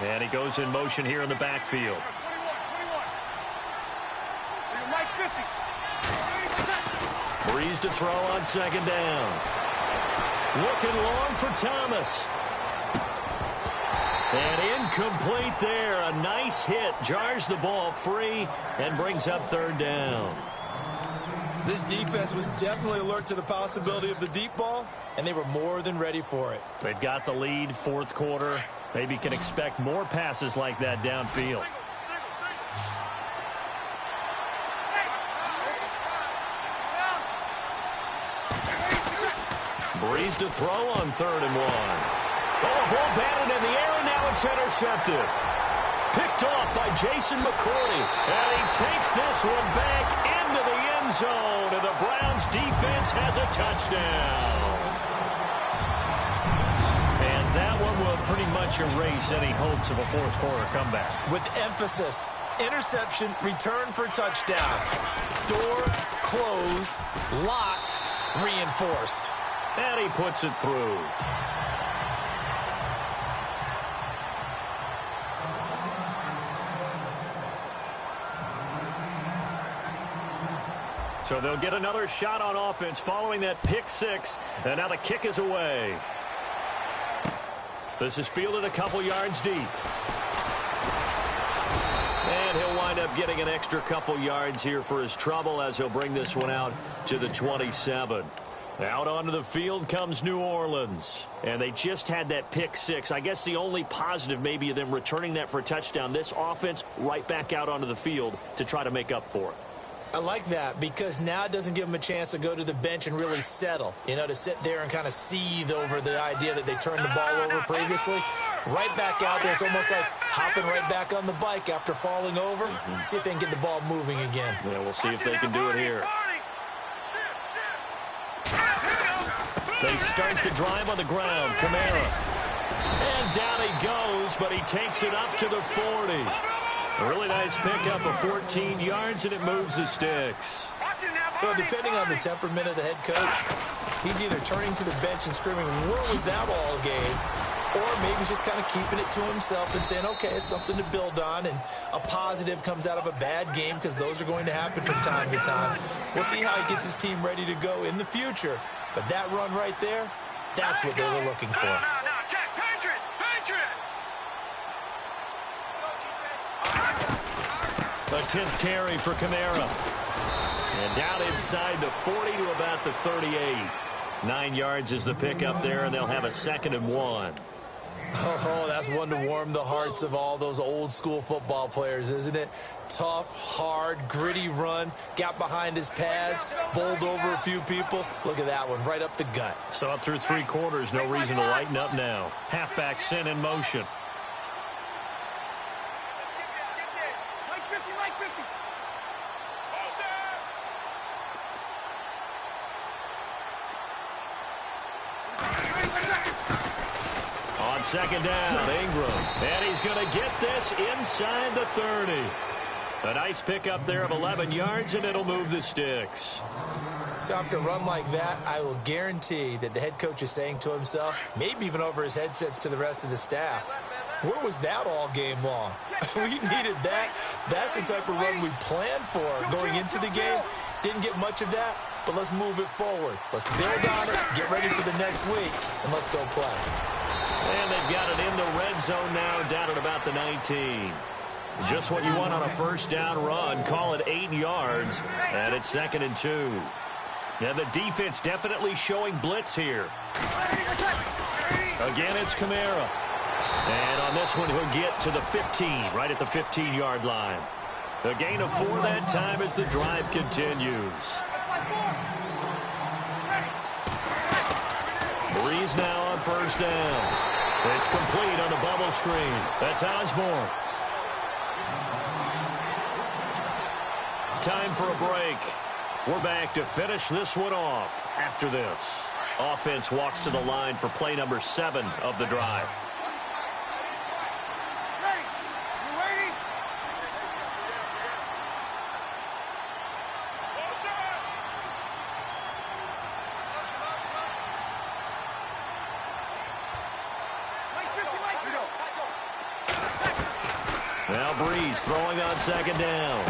S4: And he goes in motion here in the backfield. Breeze to throw on second down. Looking long for Thomas. And incomplete there. A nice hit. Jars the ball free and brings up third down.
S5: This defense was definitely alert to the possibility of the deep ball, and they were more than ready for it.
S4: They've got the lead, fourth quarter. Maybe can expect more passes like that downfield. He's to throw on 3rd and 1. Oh, a ball batted in the air, and now it's intercepted. Picked off by Jason McCourty. And he takes this one back into the end zone. And the Browns defense has a touchdown. And that one will pretty much erase any hopes of a fourth quarter comeback.
S5: With emphasis. Interception, return for touchdown. Door closed, locked, reinforced.
S4: And he puts it through. So they'll get another shot on offense following that pick 6. And now the kick is away. This is fielded a couple yards deep. And he'll wind up getting an extra couple yards here for his trouble as he'll bring this one out to the 27. Out onto the field comes New Orleans. And they just had that pick 6. I guess the only positive maybe of them returning that for a touchdown. This offense right back out onto the field to try to make up for it.
S5: I like that because now it doesn't give them a chance to go to the bench and really settle. You know, to sit there and kind of seethe over the idea that they turned the ball over previously. Right back out there. It's almost like hopping right back on the bike after falling over. See if they can get the ball moving again.
S4: Yeah, we'll see if they can do it here. They start the drive on the ground. Kamara. And down he goes, but he takes it up to the 40. A really nice pickup of 14 yards, and it moves the sticks.
S5: Well, depending on the temperament of the head coach, he's either turning to the bench and screaming, where was that all game? Or maybe he's just kind of keeping it to himself and saying, okay, it's something to build on, and a positive comes out of a bad game because those are going to happen from time to time. We'll see how he gets his team ready to go in the future. But that run right there, that's what they were looking for.
S4: A 10th carry for Kamara. And down inside the 40 to about the 38. 9 yards is the pickup there, and they'll have a 2nd and 1.
S5: Oh, that's one to warm the hearts of all those old school football players, isn't it? Tough, hard, gritty run. Got behind his pads, bowled over a few people. Look at that one, right up the gut.
S4: So up through 3 quarters, no reason to lighten up now. Halfback sent in motion. On 2nd down, Ingram. And he's going to get this inside the 30. A nice pickup there of 11 yards, and it'll move the sticks.
S5: So after a run like that, I will guarantee that the head coach is saying to himself, maybe even over his headsets to the rest of the staff, where was that all game long? We needed that. That's the type of run we planned for going into the game. Didn't get much of that, but let's move it forward. Let's build on it, get ready for the next week, and let's go play.
S4: And they've got it in the red zone now, down at about the 19. Just what you want on a first down run. Call it 8 yards, and it's 2nd and 2. Now the defense definitely showing blitz here. Again, it's Kamara. And on this one, he'll get to the 15, right at the 15-yard line. A gain of 4 that time as the drive continues. Breeze now on first down. It's complete on the bubble screen. That's Osborne. Time for a break. We're back to finish this one off after this. Offense walks to the line for play number 7 of the drive. Now Breeze throwing on 2nd down.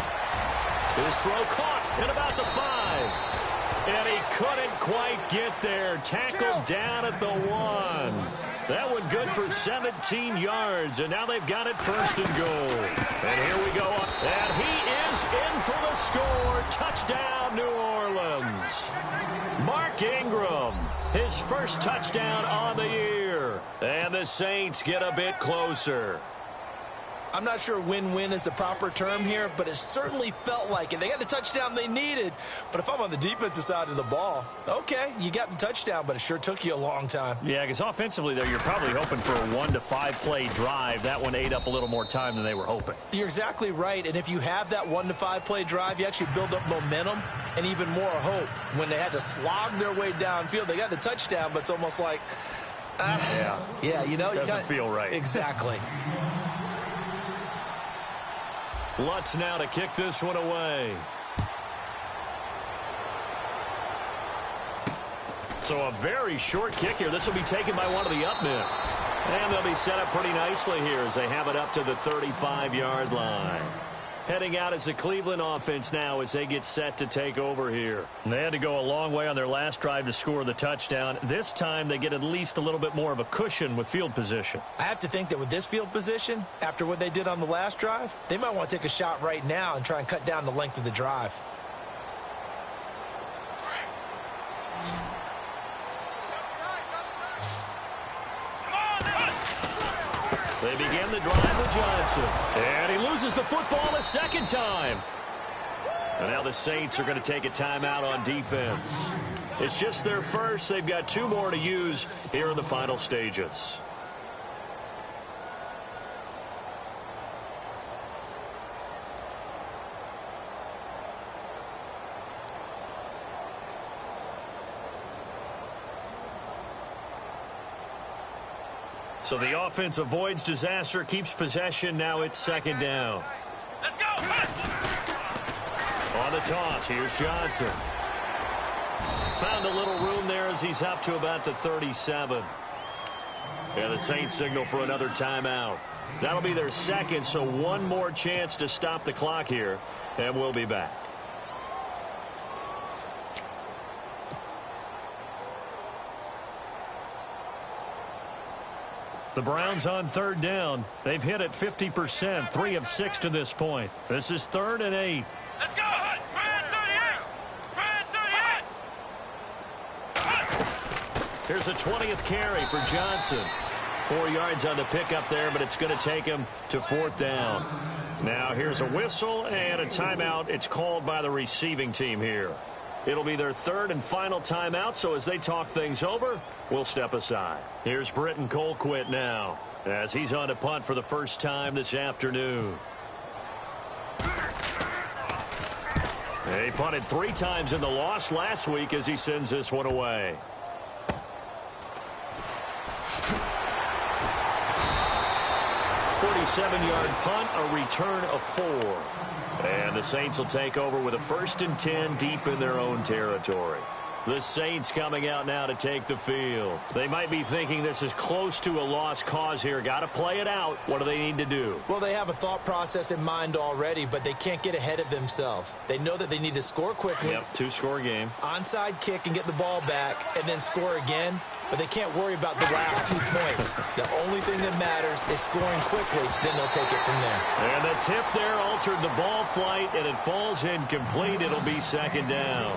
S4: His throw caught at about the 5. And he couldn't quite get there. Tackled down at the 1. That one good for 17 yards. And now they've got it 1st and goal. And here we go. And he is in for the score. Touchdown, New Orleans. Mark Ingram, his first touchdown on the year. And the Saints get a bit closer.
S5: I'm not sure win-win is the proper term here, but it certainly felt like it. They got the touchdown they needed, but if I'm on the defensive side of the ball, okay, you got the touchdown, but it sure took you a long time.
S4: Yeah, because offensively, though, you're probably hoping for a 1 to 5 play drive. That one ate up a little more time than they were hoping.
S5: You're exactly right, and if you have that 1 to 5 play drive, you actually build up momentum and even more hope. When they had to slog their way downfield, they got the touchdown, but it's almost like, yeah, you know,
S4: doesn't feel right.
S5: Exactly.
S4: Lutz now to kick this one away. So a very short kick here. This will be taken by one of the up men. And they'll be set up pretty nicely here as they have it up to the 35-yard line. Heading out as the Cleveland offense now as they get set to take over here. And they had to go a long way on their last drive to score the touchdown. This time they get at least a little bit more of a cushion with field position.
S5: I have to think that with this field position, after what they did on the last drive, they might want to take a shot right now and try and cut down the length of the drive.
S4: They begin the drive with Johnson. And he loses the football a second time. And now the Saints are going to take a timeout on defense. It's just their first. They've got 2 more to use here in the final stages. So the offense avoids disaster, keeps possession. Now it's second down.
S6: Let's go.
S4: On the toss, here's Johnson. Found a little room there as he's up to about the 37. And the Saints signal for another timeout. That'll be their second, so one more chance to stop the clock here, and we'll be back. The Browns on third down. They've hit it 50%, 3 of 6 to this point. This is 3rd and 8.
S6: Let's go. Brand 38.
S4: Here's a 20th carry for Johnson. 4 yards on the pickup there, but it's going to take him to 4th down. Now here's a whistle and a timeout. It's called by the receiving team here. It'll be their 3rd and final timeout, so as they talk things over, we'll step aside. Here's Britton Colquitt now, as he's on to punt for the first time this afternoon. He punted 3 times in the loss last week as he sends this one away. Seven-yard punt, a return of 4. And the Saints will take over with a 1st and 10 deep in their own territory. The Saints coming out now to take the field. They might be thinking this is close to a lost cause here. Got to play it out. What do they need to do?
S5: Well, they have a thought process in mind already, but they can't get ahead of themselves. They know that they need to score quickly.
S4: Yep, 2-score game.
S5: Onside kick and get the ball back and then score again. But they can't worry about the last 2 points. The only thing that matters is scoring quickly. Then they'll take it from there.
S4: And the tip there altered the ball flight, and it falls incomplete. It'll be 2nd down.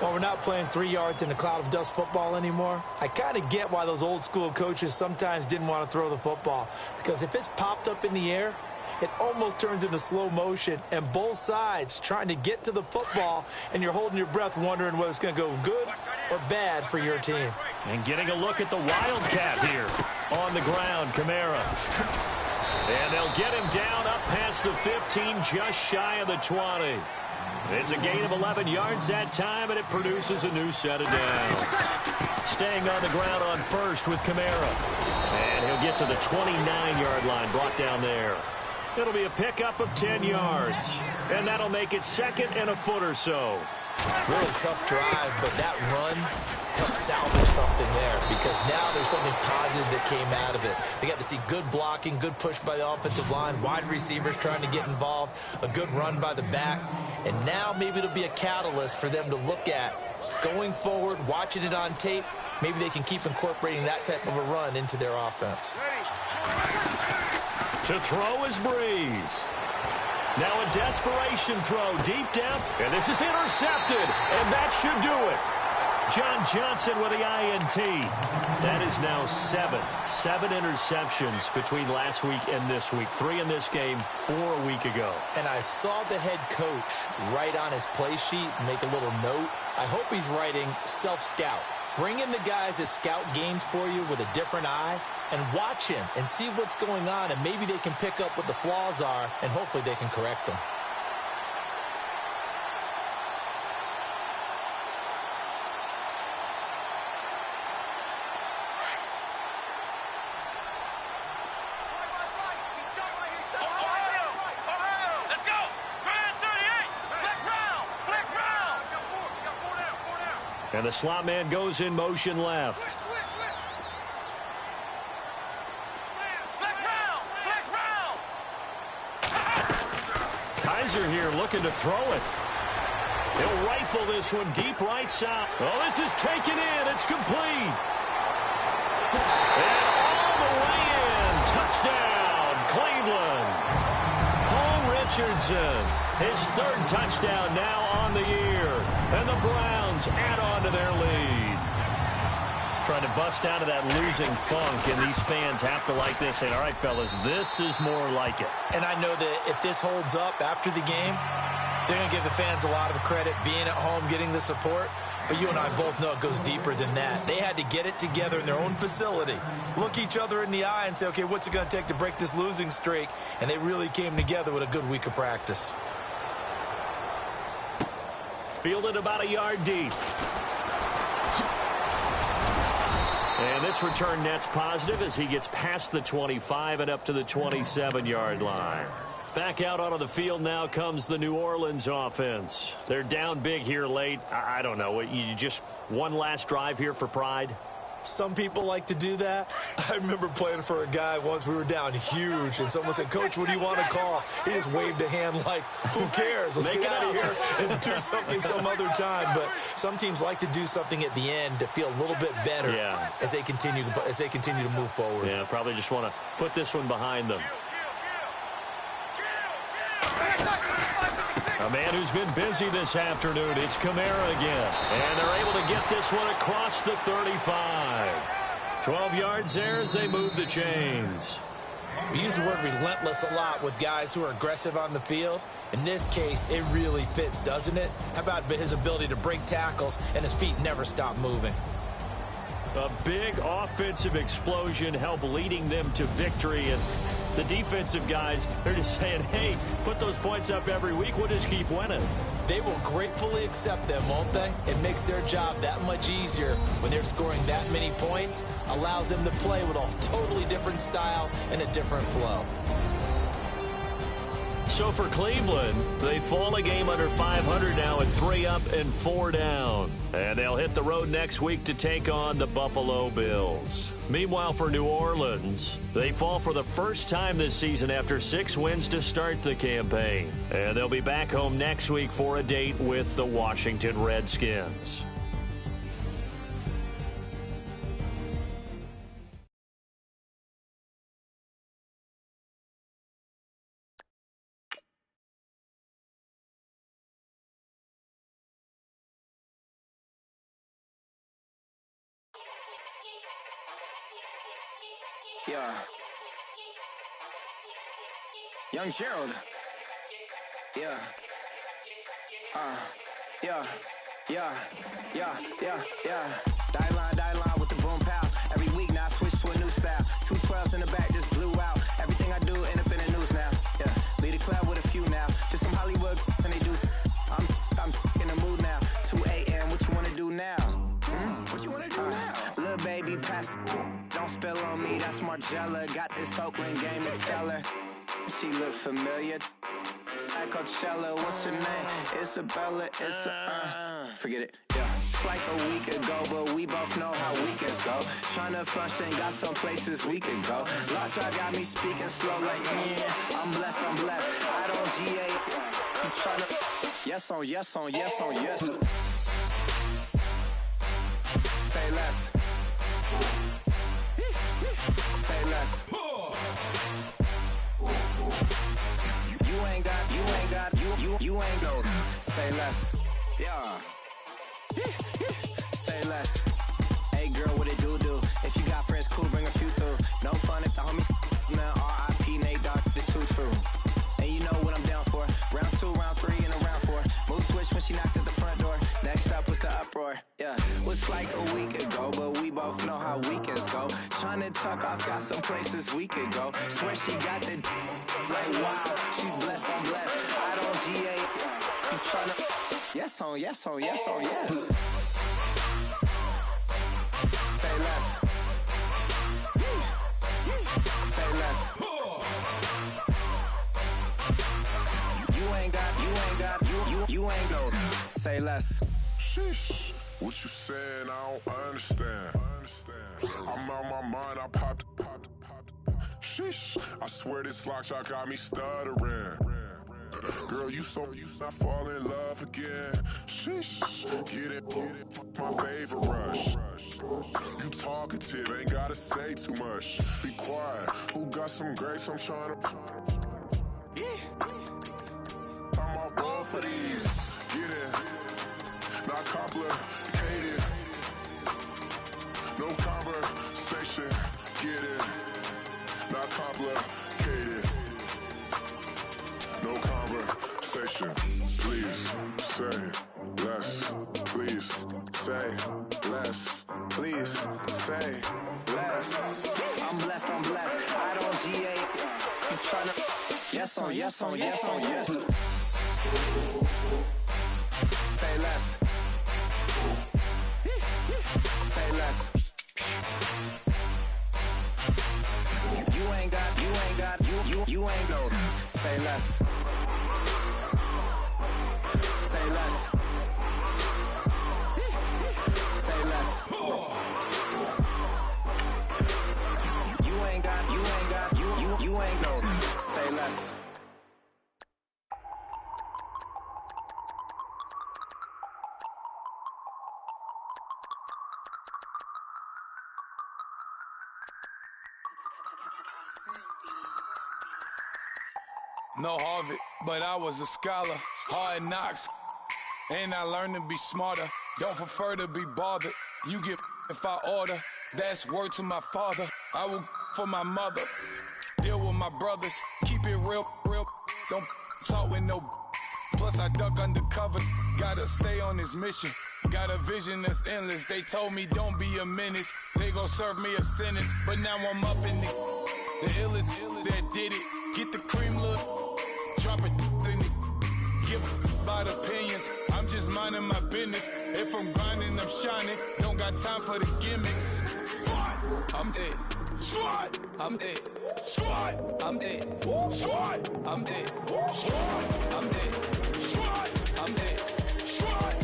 S5: Well, we're not playing 3 yards in a cloud of dust football anymore. I kind of get why those old school coaches sometimes didn't want to throw the football. Because if it's popped up in the air, it almost turns into slow motion, and both sides trying to get to the football, and you're holding your breath wondering whether it's going to go good or bad for your team.
S4: And getting a look at the Wildcat here on the ground, Kamara. And they'll get him down up past the 15, just shy of the 20. It's a gain of 11 yards that time, and it produces a new set of downs. Staying on the ground on first with Kamara. And he'll get to the 29-yard line, brought down there. It'll be a pickup of 10 yards. And that'll make it 2nd and a foot or so.
S5: Really tough drive, but that run helped salvage something there because now there's something positive that came out of it. They got to see good blocking, good push by the offensive line, wide receivers trying to get involved, a good run by the back, and now maybe it'll be a catalyst for them to look at going forward, watching it on tape. Maybe they can keep incorporating that type of a run into their offense.
S4: To throw is Breeze. Now a desperation throw deep down, and this is intercepted, and that should do it. John Johnson with the INT. That is now 7 interceptions between last week and this week. 3 in this game, 4 a week ago.
S5: And I saw the head coach write on his play sheet, make a little note. I hope he's writing self-scout. Bring in the guys that scout games for you with a different eye and watch him and see what's going on, and maybe they can pick up what the flaws are, and hopefully they can correct them.
S4: And the slot man goes in motion left. Kaiser here looking to throw it. He'll rifle this one deep right side. Oh, this is taken in. It's complete. And all the way in. Touchdown, Cleveland. Paul Richardson, his 3rd touchdown now on the year. And the Browns add on to their lead. Trying to bust out of that losing funk, and these fans have to like this. Saying, all right, fellas, this is more like it.
S5: And I know that if this holds up after the game, they're going to give the fans a lot of credit being at home, getting the support. But you and I both know it goes deeper than that. They had to get it together in their own facility, look each other in the eye and say, okay, what's it going to take to break this losing streak? And they really came together with a good week of practice.
S4: Fielded about a yard deep. And this return net's positive as he gets past the 25 and up to the 27-yard line. Back out onto the field now comes the New Orleans offense. They're down big here late. I don't know. You just one last drive here for pride?
S5: Some people like to do that. I remember playing for a guy once. We were down huge, and someone said, Coach, what do you want to call? He just waved a hand like, who cares? Let's get out of here and do something some other time. But some teams like to do something at the end to feel a little bit better as they continue to move forward.
S4: Yeah, probably just want to put this one behind them. A man who's been busy this afternoon, it's Kamara again. And they're able to get this one across the 35. 12 yards there as they move the chains.
S5: We use the word relentless a lot with guys who are aggressive on the field. In this case, it really fits, doesn't it? How about his ability to break tackles and his feet never stop moving?
S4: A big offensive explosion helped leading them to victory. And the defensive guys, they're just saying, hey, put those points up every week. We'll just keep winning.
S5: They will gratefully accept them, won't they? It makes their job that much easier when they're scoring that many points. Allows them to play with a totally different style and a different flow.
S4: So for Cleveland, they fall a game under 500 now at 3 up and 4 down. And they'll hit the road next week to take on the Buffalo Bills. Meanwhile, for New Orleans, they fall for the first time this season after 6 wins to start the campaign. And they'll be back home next week for a date with the Washington Redskins.
S7: Yeah. Young Gerald. Yeah. Yeah. Die line with the boom pow. Every week now I switch to a new style. 2 12s in the back just blew out. Everything I do end up in the news now. Yeah. Lead a club with a few now. Just some Hollywood and they do. I'm in the mood now. 2 a.m. What you wanna do now? What you wanna do now? Little baby pass. Don't spill on me, that's Margella. Got this Oakland game to tell her. She look familiar. Like Coachella, what's her name? Isabella, forget it, yeah. It's like a week ago, but we both know how weekends go. Tryna function, got some places we could go. Lot y'all got me speaking slow like, yeah, I'm blessed. I don't GA, I'm tryna, yes on yes. Say less. Say less. You ain't got, say less. Yeah. Say tryna tuck off, got some places we could go. Swear she got the like wow, she's blessed on blessed. I don't GA, you tryna yes on yes on yes on yes. Say less. Say less. You ain't go. Say less.
S8: Sheesh. What you saying? I don't understand. I'm out my mind. I popped. Sheesh. I swear this lock shot got me stuttering. Girl, you not fall in love again. Sheesh. Get it. My favorite rush. You talkative, ain't gotta say too much. Be quiet. Who got some grapes? I'm trying to. I'm all ball for these. Get it. Not complicated. No conversation. Get it. Not complicated. No conversation. Please say less. Please say less. Please say less.
S7: I'm blessed, I don't GA. You tryna yes on yes on yes on yes. Say less. Say less. You ain't got you ain't go. Say less. Say less. Say less. You ain't got you ain't go. Say less.
S9: No Harvard, but I was a scholar. Hard knocks, and I learned to be smarter. Don't prefer to be bothered. You get if I order. That's word to my father. I will for my mother. Deal with my brothers. Keep it real. Don't talk with no. Plus I duck undercover. Gotta stay on this mission. Got a vision that's endless. They told me don't be a menace. They gon' serve me a sentence. But now I'm up in the illest that did it. Get the cream look. Drop it in it. Give about opinions. I'm just minding my business. If I'm grinding, I'm shining. Don't got time for the gimmicks. I'm dead. Squad. I'm dead. Squad. I'm dead. Squad. I'm dead. Squad. I'm dead. Squad. I'm dead. Squad.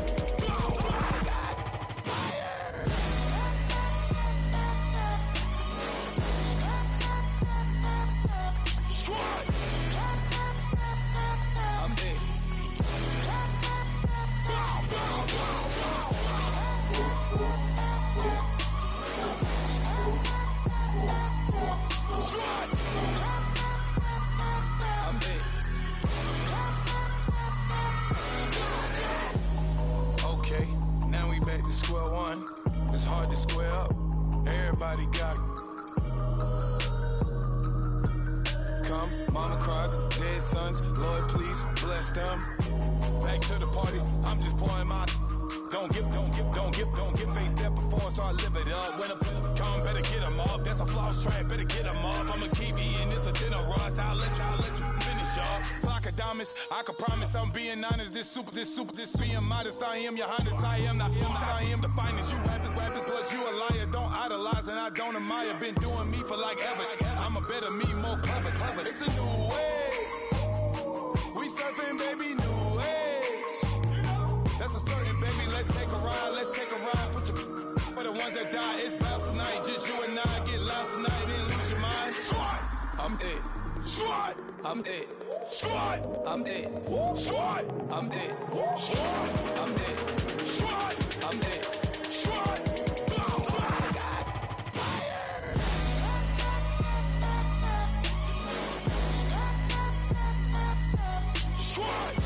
S9: Back to square one. It's hard to square up. Everybody got come. Mama cries, dead sons. Lord, please bless them. Back to the party. I'm just pouring my. Don't get face that before, so I live it up. When I come, better get them up. That's a floss track, better get them up. I'm a keep eating, it's a dinner rush. I'll let you finish up. Flock of diamonds, I can promise I'm being honest. This being modest. I am your highness, I am not him, I am the finest. You rappers, plus you a liar. Don't idolize and I don't admire. Been doing me for like ever. I'm a better me, more clever. It's a new way. We surfing, baby, new ways. That's a certain, baby. Let's take a ride. Put your for the ones that die. It's vows tonight. Just you and I get lost tonight and lose your mind. Squad. I'm dead. Squad. I'm dead. Squad. I'm dead. Squad. I'm dead. Squad. I'm dead. Squad. I'm dead. Squad. Squad.